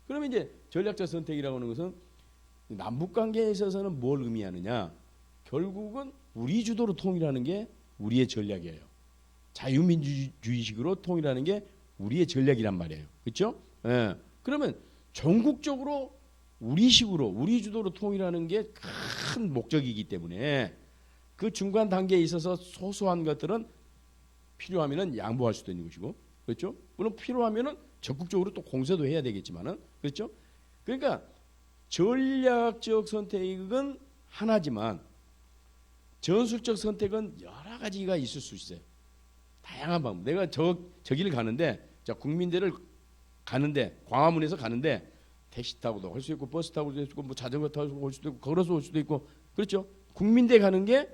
그러면 이제 전략적 선택이라고 하는 것은 남북 관계에 있어서는 뭘 의미하느냐? 결국은 우리 주도로 통일하는 게 우리의 전략이에요. 자유민주주의식으로 통일하는 게 우리의 전략이란 말이에요. 그렇죠? 그러면 전국적으로 우리식으로 우리 주도로 통일하는 게 큰 목적이기 때문에 그 중간 단계에 있어서 소소한 것들은 필요하면은 양보할 수도 있는 것이고, 그렇죠? 물론 필요하면은 적극적으로 또 공세도 해야 되겠지만은, 그렇죠? 그러니까 전략적 선택은 하나지만 전술적 선택은 여러 가지가 있을 수 있어요. 다양한 방법. 내가 저기를 가는데, 자 국민대를 가는데 광화문에서 가는데 택시 타고도 할 수 있고 버스 타고도 할 수 있고 뭐 자전거 타고 올 수도 있고 걸어서 올 수도 있고, 그렇죠? 국민대 가는 게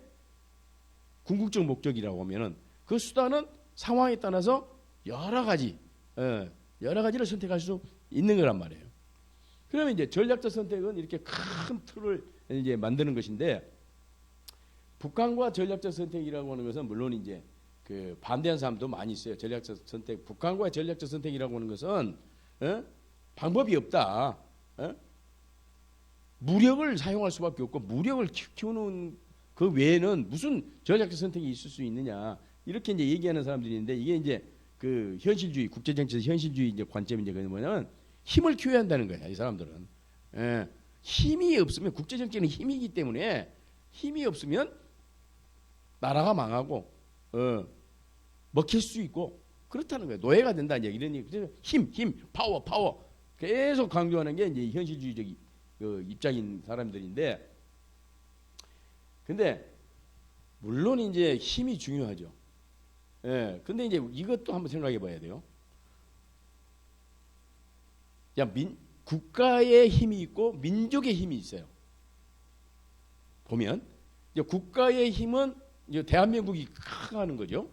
궁극적 목적이라고 하면은 그 수단은 상황에 따라서 여러 가지를 선택할 수 있는 거란 말이에요. 그러면 이제 전략적 선택은 이렇게 큰 틀을 이제 만드는 것인데, 북한과 전략적 선택이라고 하는 것은 물론 이제 그 반대하는 사람도 많이 있어요. 전략적 선택, 북한과 전략적 선택이라고 하는 것은 방법이 없다. 무력을 사용할 수밖에 없고 무력을 키우는 그 외에는 무슨 전략적 선택이 있을 수 있느냐, 이렇게 이제 얘기하는 사람들이 있는데, 이게 이제 그 현실주의, 국제정치에서 현실주의 이제 관점이 이제 뭐냐면 힘을 키워야 한다는 거야. 이 사람들은 힘이 없으면, 국제정치는 힘이기 때문에 힘이 없으면 나라가 망하고 먹힐 수 있고 그렇다는 거예요. 노예가 된다 이제 이런 얘기. 힘, 파워 계속 강조하는 게 이제 현실주의적 그 입장인 사람들인데, 근데 물론 이제 힘이 중요하죠. 근데 이제 이것도 한번 생각해 봐야 돼요. 국가의 힘이 있고 민족의 힘이 있어요. 보면 이제 국가의 힘은 이제 대한민국이 하는 거죠.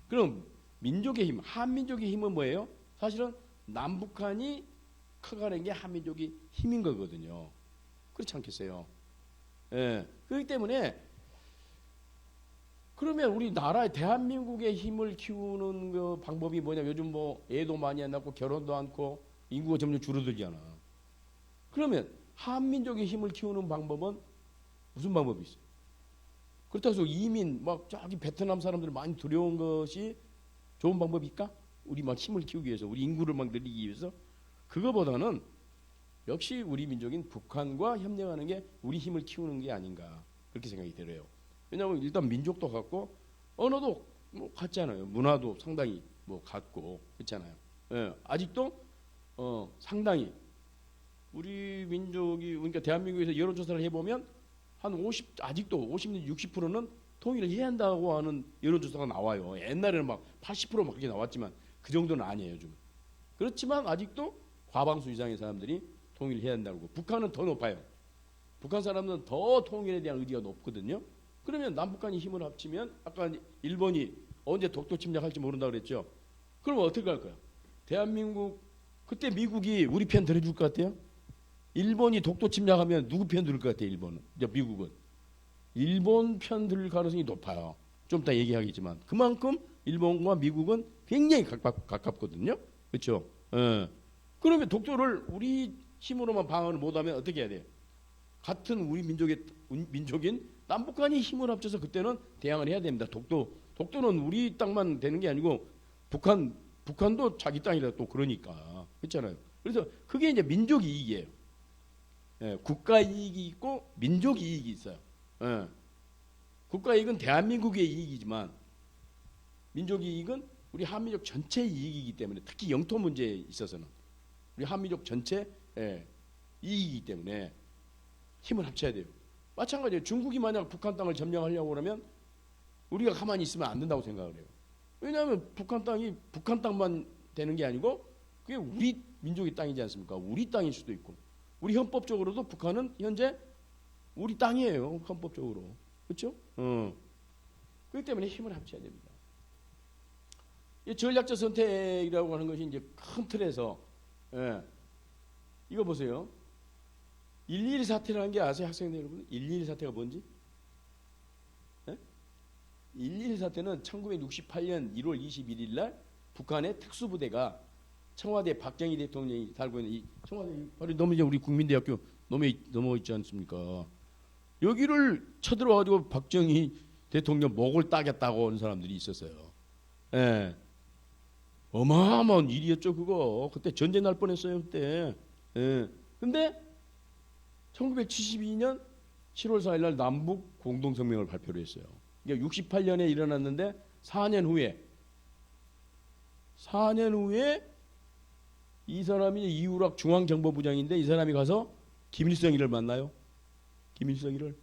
그럼 민족의 힘, 한민족의 힘은 뭐예요? 사실은 남북한이 커가는 게 한민족의 힘인 거거든요. 그렇지 않겠어요? 그렇기 때문에 그러면 우리 나라의 대한민국의 힘을 키우는 그 방법이 뭐냐? 요즘 뭐 애도 많이 안 낳고 결혼도 않고 인구가 점점 줄어들잖아. 그러면 한민족의 힘을 키우는 방법은 무슨 방법이 있어요? 그렇다고 해서 이민 막 저기 베트남 사람들 많이 들여온 것이 좋은 방법일까? 우리 막 힘을 키우기 위해서, 우리 인구를 막 늘리기 위해서. 그거보다는 역시 우리 민족인 북한과 협력하는 게 우리 힘을 키우는 게 아닌가, 그렇게 생각이 들어요. 왜냐하면 일단 민족도 같고 언어도 뭐 같잖아요. 문화도 상당히 뭐 같고 그렇잖아요. 아직도 상당히 우리 민족이, 그러니까 대한민국에서 여론조사를 해보면 한 50, 아직도 50, 60%는 통일을 해야 한다고 하는 여론조사가 나와요. 옛날에는 막 80% 막 그렇게 나왔지만 그 정도는 아니에요, 요즘. 그렇지만 아직도 과반수 이상의 사람들이 통일을 해야 한다고. 북한은 더 높아요. 북한 사람들은 더 통일에 대한 의지가 높거든요. 그러면 남북한이 힘을 합치면, 아까 일본이 언제 독도 침략할지 모른다고 그랬죠. 그럼 어떻게 할 거야? 대한민국, 그때 미국이 우리 편 들어줄 것 같아요? 일본이 독도 침략하면 누구 편 들을 것 같아요? 일본은, 미국은 일본 편 들을 가능성이 높아요. 좀 이따 얘기하겠지만 그만큼 일본과 미국은 굉장히 가깝거든요. 그렇죠? 그러면 독도를 우리 힘으로만 방어를 못하면 어떻게 해야 돼요? 같은 우리 민족인 남북한이 힘을 합쳐서 그때는 대항을 해야 됩니다. 독도는 우리 땅만 되는 게 아니고 북한도 자기 땅이라 또 그러니까, 그렇잖아요. 그래서 그게 이제 민족 이익이에요. 국가 이익이 있고 민족 이익이 있어요. 국가 이익은 대한민국의 이익이지만 민족 이익은 우리 한민족 전체 이익이기 때문에, 특히 영토 문제에 있어서는 우리 한민족 전체 이익이기 때문에 힘을 합쳐야 돼요. 마찬가지예요. 중국이 만약 북한 땅을 점령하려고 그러면 우리가 가만히 있으면 안 된다고 생각을 해요. 왜냐하면 북한 땅이 북한 땅만 되는 게 아니고 그게 우리 민족의 땅이지 않습니까? 우리 땅일 수도 있고, 우리 헌법적으로도 북한은 현재 우리 땅이에요. 헌법적으로. 그렇죠? 그렇기 때문에 힘을 합쳐야 됩니다. 이 전략적 선택이라고 하는 것이 이제 큰 틀에서, 예. 이거 보세요. 1.12 사태라는 게 아세요, 학생들 여러분? 1.12 사태가 뭔지? 예? 1.12 사태는 1968년 1월 21일 날 북한의 특수부대가 청와대 박정희 대통령이 달고 있는 이 청와대 바로 너무 이제 우리 국민대학교 넘어 있지 않습니까? 여기를 쳐들어 가지고 박정희 대통령 목을 따겠다고 하는 사람들이 있었어요. 예. 어마어마한 일이었죠, 그거. 그때 전쟁 날 뻔했어요, 그때. 예. 근데 1972년 7월 4일 날 남북 공동성명을 발표를 했어요. 이게 68년에 일어났는데 4년 후에 이 사람이 이우락 중앙정보부장인데 이 사람이 가서 김일성이를 만나요. 김일성이를.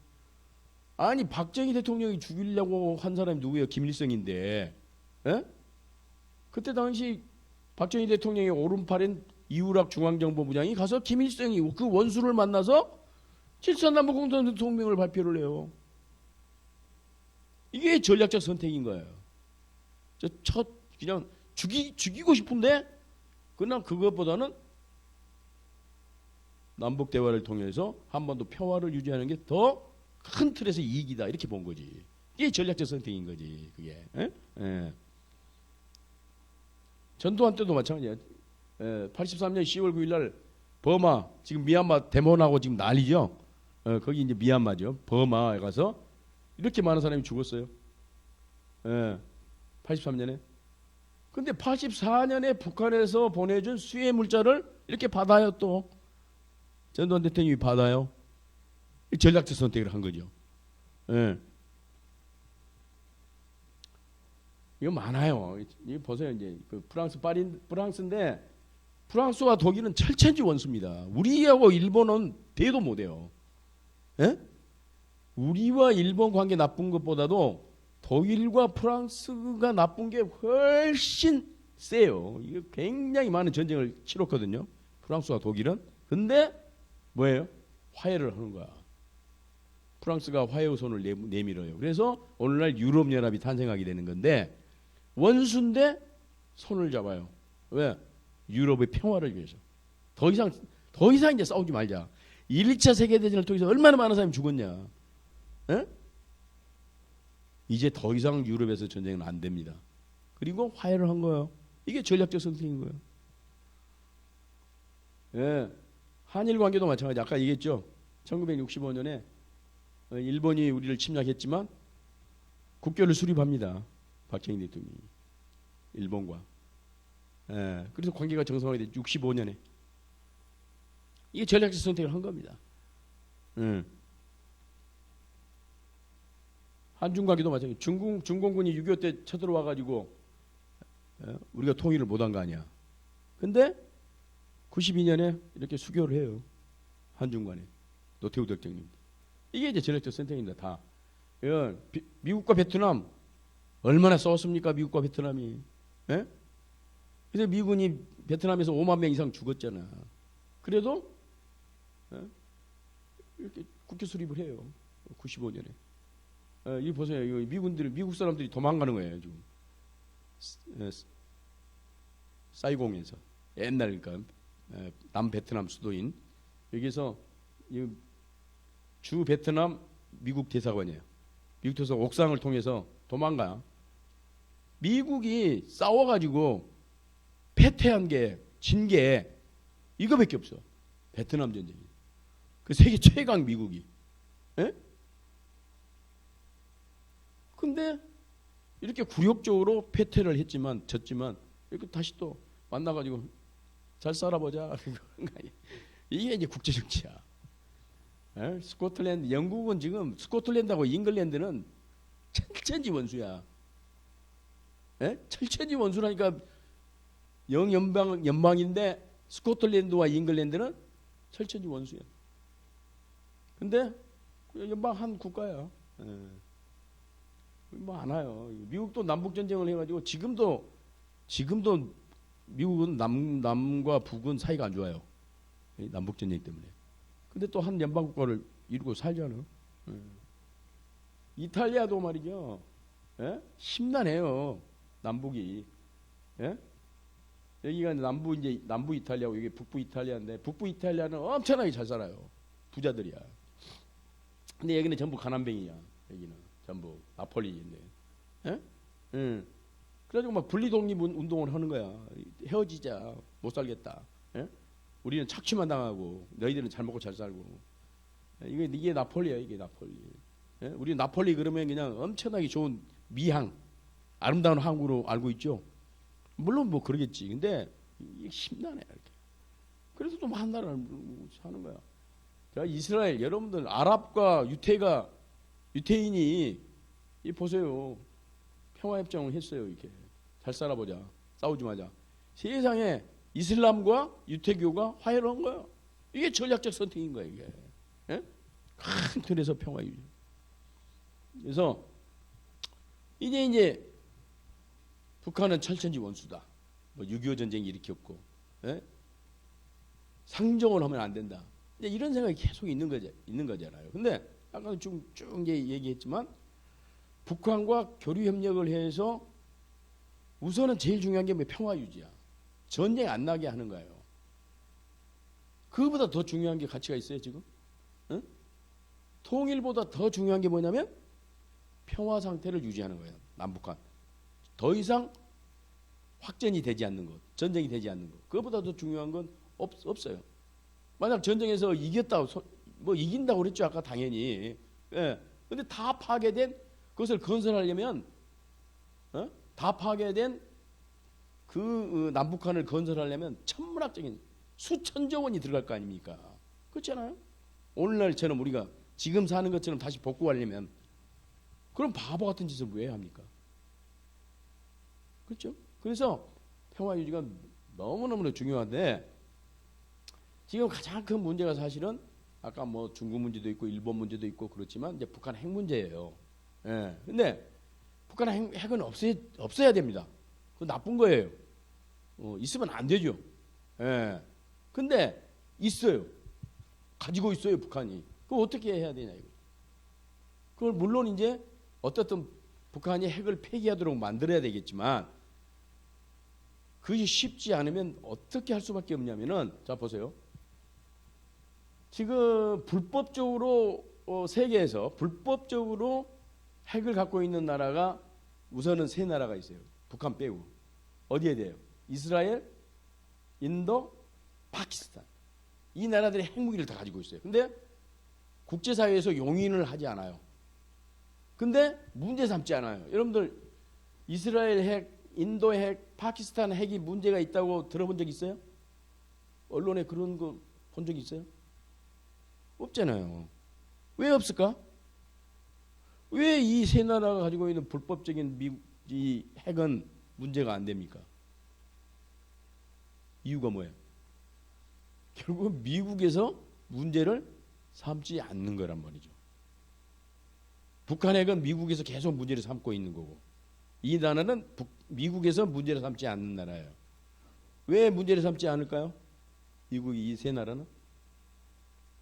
아니 박정희 대통령이 죽이려고 한 사람이 누구예요? 김일성인데. 에? 그때 당시 박정희 대통령의 오른팔인 이우락 중앙정보부장이 가서 김일성이 그 원수를 만나서 7.3남북 공동성명을 발표를 해요. 이게 전략적 선택인 거예요. 그냥 죽이고 싶은데 그냥 그것보다는 남북 대화를 통해서 한반도 평화를 유지하는 게 더 큰 틀에서 이익이다 이렇게 본 거지. 이게 전략적 선택인 거지. 그게. 예. 전두환 때도 마찬가지예요. 83년 10월 9일 날 버마 지금 미얀마 데몬하고 지금 난리죠. 거기 이제 미얀마죠. 버마에 가서 이렇게 많은 사람이 죽었어요. 83년에. 근데 84년에 북한에서 보내준 수혜 물자를 이렇게 받아요. 또 전두환 대통령이 받아요. 전략적 선택을 한 거죠. 이거 많아요. 이거 보세요. 이제 그 프랑스인데 프랑스와 독일은 철천지 원수입니다. 우리하고 일본은 대도 못해요. 예? 우리와 일본 관계 나쁜 것보다도 독일과 프랑스가 나쁜 게 훨씬 세요. 이거 굉장히 많은 전쟁을 치렀거든요. 프랑스와 독일은. 근데 뭐예요? 화해를 하는 거야. 프랑스가 화해의 손을 내밀어요. 그래서 오늘날 유럽연합이 탄생하게 되는 건데 원수인데 손을 잡아요. 왜? 유럽의 평화를 위해서. 더 이상 이제 싸우지 말자. 1차 세계대전을 통해서 얼마나 많은 사람이 죽었냐. 에? 이제 더 이상 유럽에서 전쟁은 안 됩니다. 그리고 화해를 한 거예요. 이게 전략적 선택인 거예요. 예. 한일 관계도 마찬가지. 아까 얘기했죠. 1965년에 일본이 우리를 침략했지만 국교를 수립합니다. 박정희 대통령이 일본과. 예. 그래서 관계가 정상화가 됐죠. 65년에. 이게 전략적 선택을 한 겁니다. 한중 관계도 마찬가지. 중공군이 6.25 때 쳐들어와 가지고 우리가 통일을 못한 거 아니야. 근데 92년에 이렇게 수교를 해요. 한중 간에. 노태우 대통령. 이게 이제 전략적 선택입니다. 다. 미국과 베트남 얼마나 싸웠습니까? 미국과 베트남이. 예? 그래서 미군이 베트남에서 5만 명 이상 죽었잖아. 그래도 이렇게 국교 수립을 해요. 95년에. 이 보세요. 미국 사람들이 도망가는 거예요. 지금. 사이공에서 옛날 그러니까 남베트남 수도인 여기서 주 베트남 미국 대사관이에요. 미국 대사관 옥상을 통해서 도망가요. 미국이 싸워가지고 패퇴한 게 진 게 이거밖에 없어. 베트남 전쟁이. 그 세계 최강 미국이. 예? 근데 이렇게 굴욕적으로 패퇴를 했지만 졌지만 이렇게 다시 또 만나가지고 잘 살아보자. 이게 이제 국제정치야. 에? 스코틀랜드, 영국은 지금 스코틀랜드하고 잉글랜드는 철천지 원수야. 에? 철천지 원수라니까 연방인데 스코틀랜드와 잉글랜드는 철천지 원수야. 근데 연방 한 국가야. 뭐 안 와요. 미국도 남북 전쟁을 해가지고 지금도 미국은 남과 북은 사이가 안 좋아요. 남북 전쟁 때문에. 근데 또 한 연방 국가를 이루고 살잖아. 이탈리아도 말이죠. 예? 심란해요. 남북이. 예? 여기가 이제 남부 이탈리아고 이게 북부 이탈리아인데 북부 이탈리아는 엄청나게 잘 살아요. 부자들이야. 근데 여기는 전부 가난뱅이야. 여기는 전부 나폴리인데. 예? 응. 그래가지고 막 분리 독립 운동을 하는 거야. 헤어지자. 못 살겠다. 예? 우리는 착취만 당하고 너희들은 잘 먹고 잘 살고. 이게 나폴리야. 이게 나폴리. 예? 우리 나폴리 그러면 그냥 엄청나게 좋은 미항, 아름다운 항구로 알고 있죠. 물론 뭐 그러겠지. 근데 이게 심란해 이렇게. 그래서 좀 한 나라를 사는 거야. 자, 이스라엘 여러분들 아랍과 유태인이 이 보세요. 평화협정을 했어요. 이렇게 잘 살아보자. 싸우지 마자. 세상에 이슬람과 유태교가 화해를 한 거야. 이게 전략적 선택인 거야. 이게 예? 큰 틀에서 평화 유지. 그래서 이제 북한은 철천지 원수다. 뭐 6.25 전쟁이 일으켰고, 예? 상종을 하면 안 된다. 이제 이런 생각이 계속 있는 거잖아요. 근데 아까 쭉 얘기했지만 북한과 교류 협력을 해서 우선은 제일 중요한 게 평화 유지야. 전쟁 안 나게 하는 거예요. 그거보다 더 중요한 게 가치가 있어요 지금? 응? 통일보다 더 중요한 게 뭐냐면 평화 상태를 유지하는 거예요. 남북한. 더 이상 확전이 되지 않는 것, 전쟁이 되지 않는 것. 그것보다 더 중요한 건 없어요. 만약 전쟁에서 이겼다, 뭐 이긴다고 그랬죠 아까 당연히. 예. 근데 다 파괴된 그것을 건설하려면, 다 파괴된 그 남북한을 건설하려면 천문학적인 수천조 원이 들어갈 거 아닙니까? 그렇잖아요. 오늘날처럼 우리가 지금 사는 것처럼 다시 복구하려면 그럼 바보 같은 짓을 왜 합니까? 그렇죠? 그래서 평화 유지가 너무너무 중요한데 지금 가장 큰 문제가 사실은 아까 뭐 중국 문제도 있고 일본 문제도 있고 그렇지만 이제 북한 핵 문제예요. 예. 근데 북한 핵은 없어야 됩니다. 그거 나쁜 거예요. 있으면 안 되죠. 예. 근데 있어요. 가지고 있어요, 북한이. 그거 어떻게 해야 되냐 이거. 그걸 물론 이제 어떻든 북한이 핵을 폐기하도록 만들어야 되겠지만 그것이 쉽지 않으면 어떻게 할 수밖에 없냐면은 자 보세요. 지금 불법적으로 세계에서 불법적으로 핵을 갖고 있는 나라가 우선은 세 나라가 있어요. 북한 빼고. 어디에 돼요? 이스라엘, 인도, 파키스탄. 이 나라들이 핵무기를 다 가지고 있어요. 근데 국제사회에서 용인을 하지 않아요. 근데 문제 삼지 않아요. 여러분들 이스라엘 핵, 인도 핵, 파키스탄 핵이 문제가 있다고 들어본 적 있어요? 언론에 그런 거 본 적 있어요? 없잖아요. 왜 없을까? 왜 이 세 나라가 가지고 있는 불법적인 이 핵은 문제가 안 됩니까? 이유가 뭐예요? 결국 미국에서 문제를 삼지 않는 거란 말이죠. 북한 핵은 미국에서 계속 문제를 삼고 있는 거고 이 나라는 미국에서 문제를 삼지 않는 나라예요. 왜 문제를 삼지 않을까요? 미국이 이 세 나라는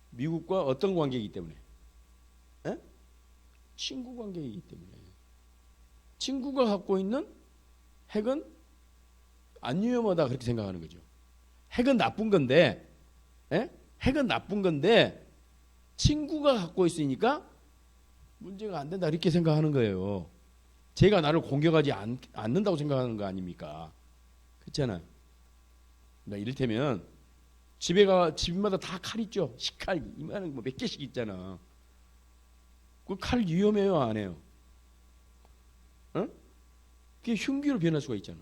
미국과 어떤 관계이기 때문에? 에? 친구 관계이기 때문에. 친구가 갖고 있는 핵은 안 위험하다 그렇게 생각하는 거죠. 핵은 나쁜 건데, 핵은 나쁜 건데 친구가 갖고 있으니까 문제가 안 된다 이렇게 생각하는 거예요. 제가 나를 공격하지 않는다고 생각하는 거 아닙니까? 그렇잖아요. 이를테면 집마다 다 칼 있죠. 식칼 이만한 뭐 몇 개씩 있잖아. 그 칼 위험해요, 안 해요? 그게 흉기로 변할 수가 있잖아.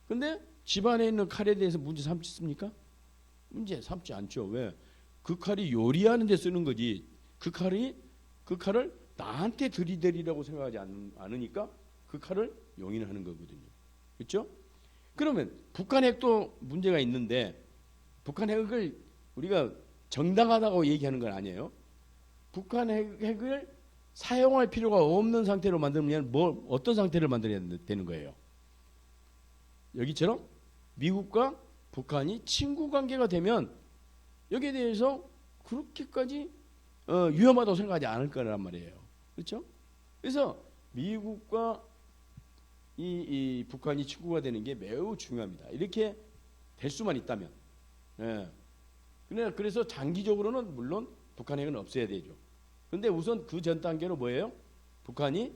근데 집안에 있는 칼에 대해서 문제 삼습니까? 문제 삼지 않죠. 왜? 그 칼이 요리하는 데 쓰는 거지. 그 칼을 나한테 들이대리라고 생각하지 않으니까 그 칼을 용인하는 거거든요. 그렇죠? 그러면 북한 핵도 문제가 있는데 북한 핵을 우리가 정당하다고 얘기하는 건 아니에요. 북한 핵을 사용할 필요가 없는 상태로 만들면 어떤 상태를 만들어야 되는 거예요? 여기처럼 미국과 북한이 친구 관계가 되면 여기에 대해서 그렇게까지 위험하다고 생각하지 않을 거란 말이에요. 그렇죠? 그래서 미국과 이 북한이 친구가 되는 게 매우 중요합니다. 이렇게 될 수만 있다면. 예. 그래서 장기적으로는 물론 북한 핵은 없애야 되죠. 근데 우선 그 전 단계로 뭐예요? 북한이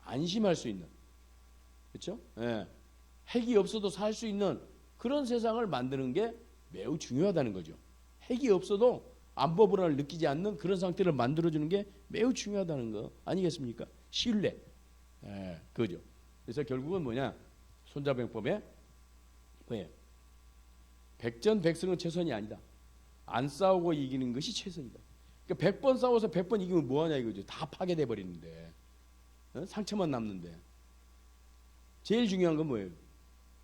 안심할 수 있는, 그렇죠? 예. 핵이 없어도 살 수 있는 그런 세상을 만드는 게 매우 중요하다는 거죠. 핵이 없어도 안보 불안을 느끼지 않는 그런 상태를 만들어주는 게 매우 중요하다는 거 아니겠습니까? 신뢰. 예, 그죠. 그래서 결국은 뭐냐? 손자병법에 뭐예요? 백전백승은 최선이 아니다. 안 싸우고 이기는 것이 최선이다. 그러니까 100번 싸워서 100번 이기면 뭐하냐 이거죠. 다 파괴돼 버리는데, 상처만 남는데. 제일 중요한 건 뭐예요?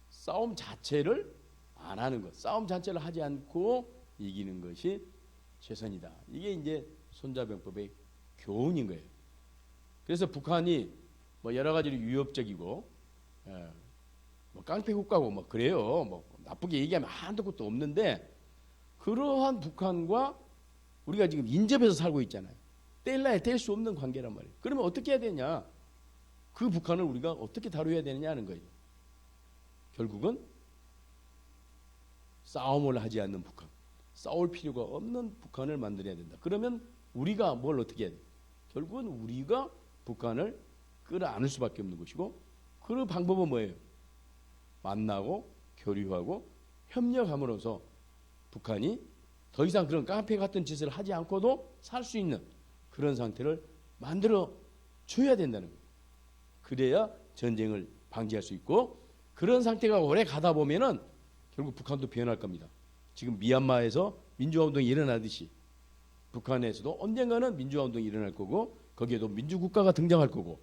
싸움 자체를 안 하는 것. 싸움 자체를 하지 않고 이기는 것이 최선이다. 이게 이제 손자병법의 교훈인 거예요. 그래서 북한이 뭐 여러 가지로 위협적이고, 뭐 깡패 국가고 뭐 그래요. 뭐 나쁘게 얘기하면 한도 끝도 없는데, 그러한 북한과 우리가 지금 인접해서 살고 있잖아요. 뗄래야 뗄 수 없는 관계란 말이에요. 그러면 어떻게 해야 되냐? 그 북한을 우리가 어떻게 다뤄야 되느냐 하는 거예요. 결국은 싸움을 하지 않는 북한, 싸울 필요가 없는 북한을 만들어야 된다. 그러면 우리가 뭘 어떻게 해야 돼? 결국은 우리가 북한을 끌어안을 수밖에 없는 것이고, 그 방법은 뭐예요? 만나고 교류하고 협력함으로써 북한이 더 이상 그런 깡패 같은 짓을 하지 않고도 살 수 있는 그런 상태를 만들어 줘야 된다는 거예요. 그래야 전쟁을 방지할 수 있고, 그런 상태가 오래 가다 보면은 결국 북한도 변할 겁니다. 지금 미얀마에서 민주화운동이 일어나듯이 북한에서도 언젠가는 민주화운동이 일어날 거고, 거기에도 민주국가가 등장할 거고,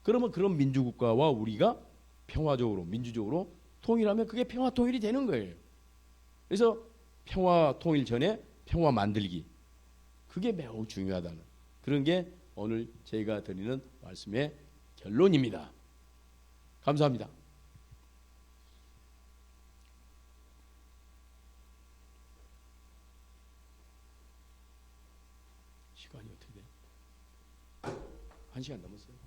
그러면 그런 민주국가와 우리가 평화적으로 민주적으로 통일하면 그게 평화 통일이 되는 거예요. 그래서 평화 통일 전에 평화 만들기, 그게 매우 중요하다는 그런 게 오늘 제가 드리는 말씀의 결론입니다. 감사합니다. 시간이 어떻게 돼요? 1시간 넘었어요.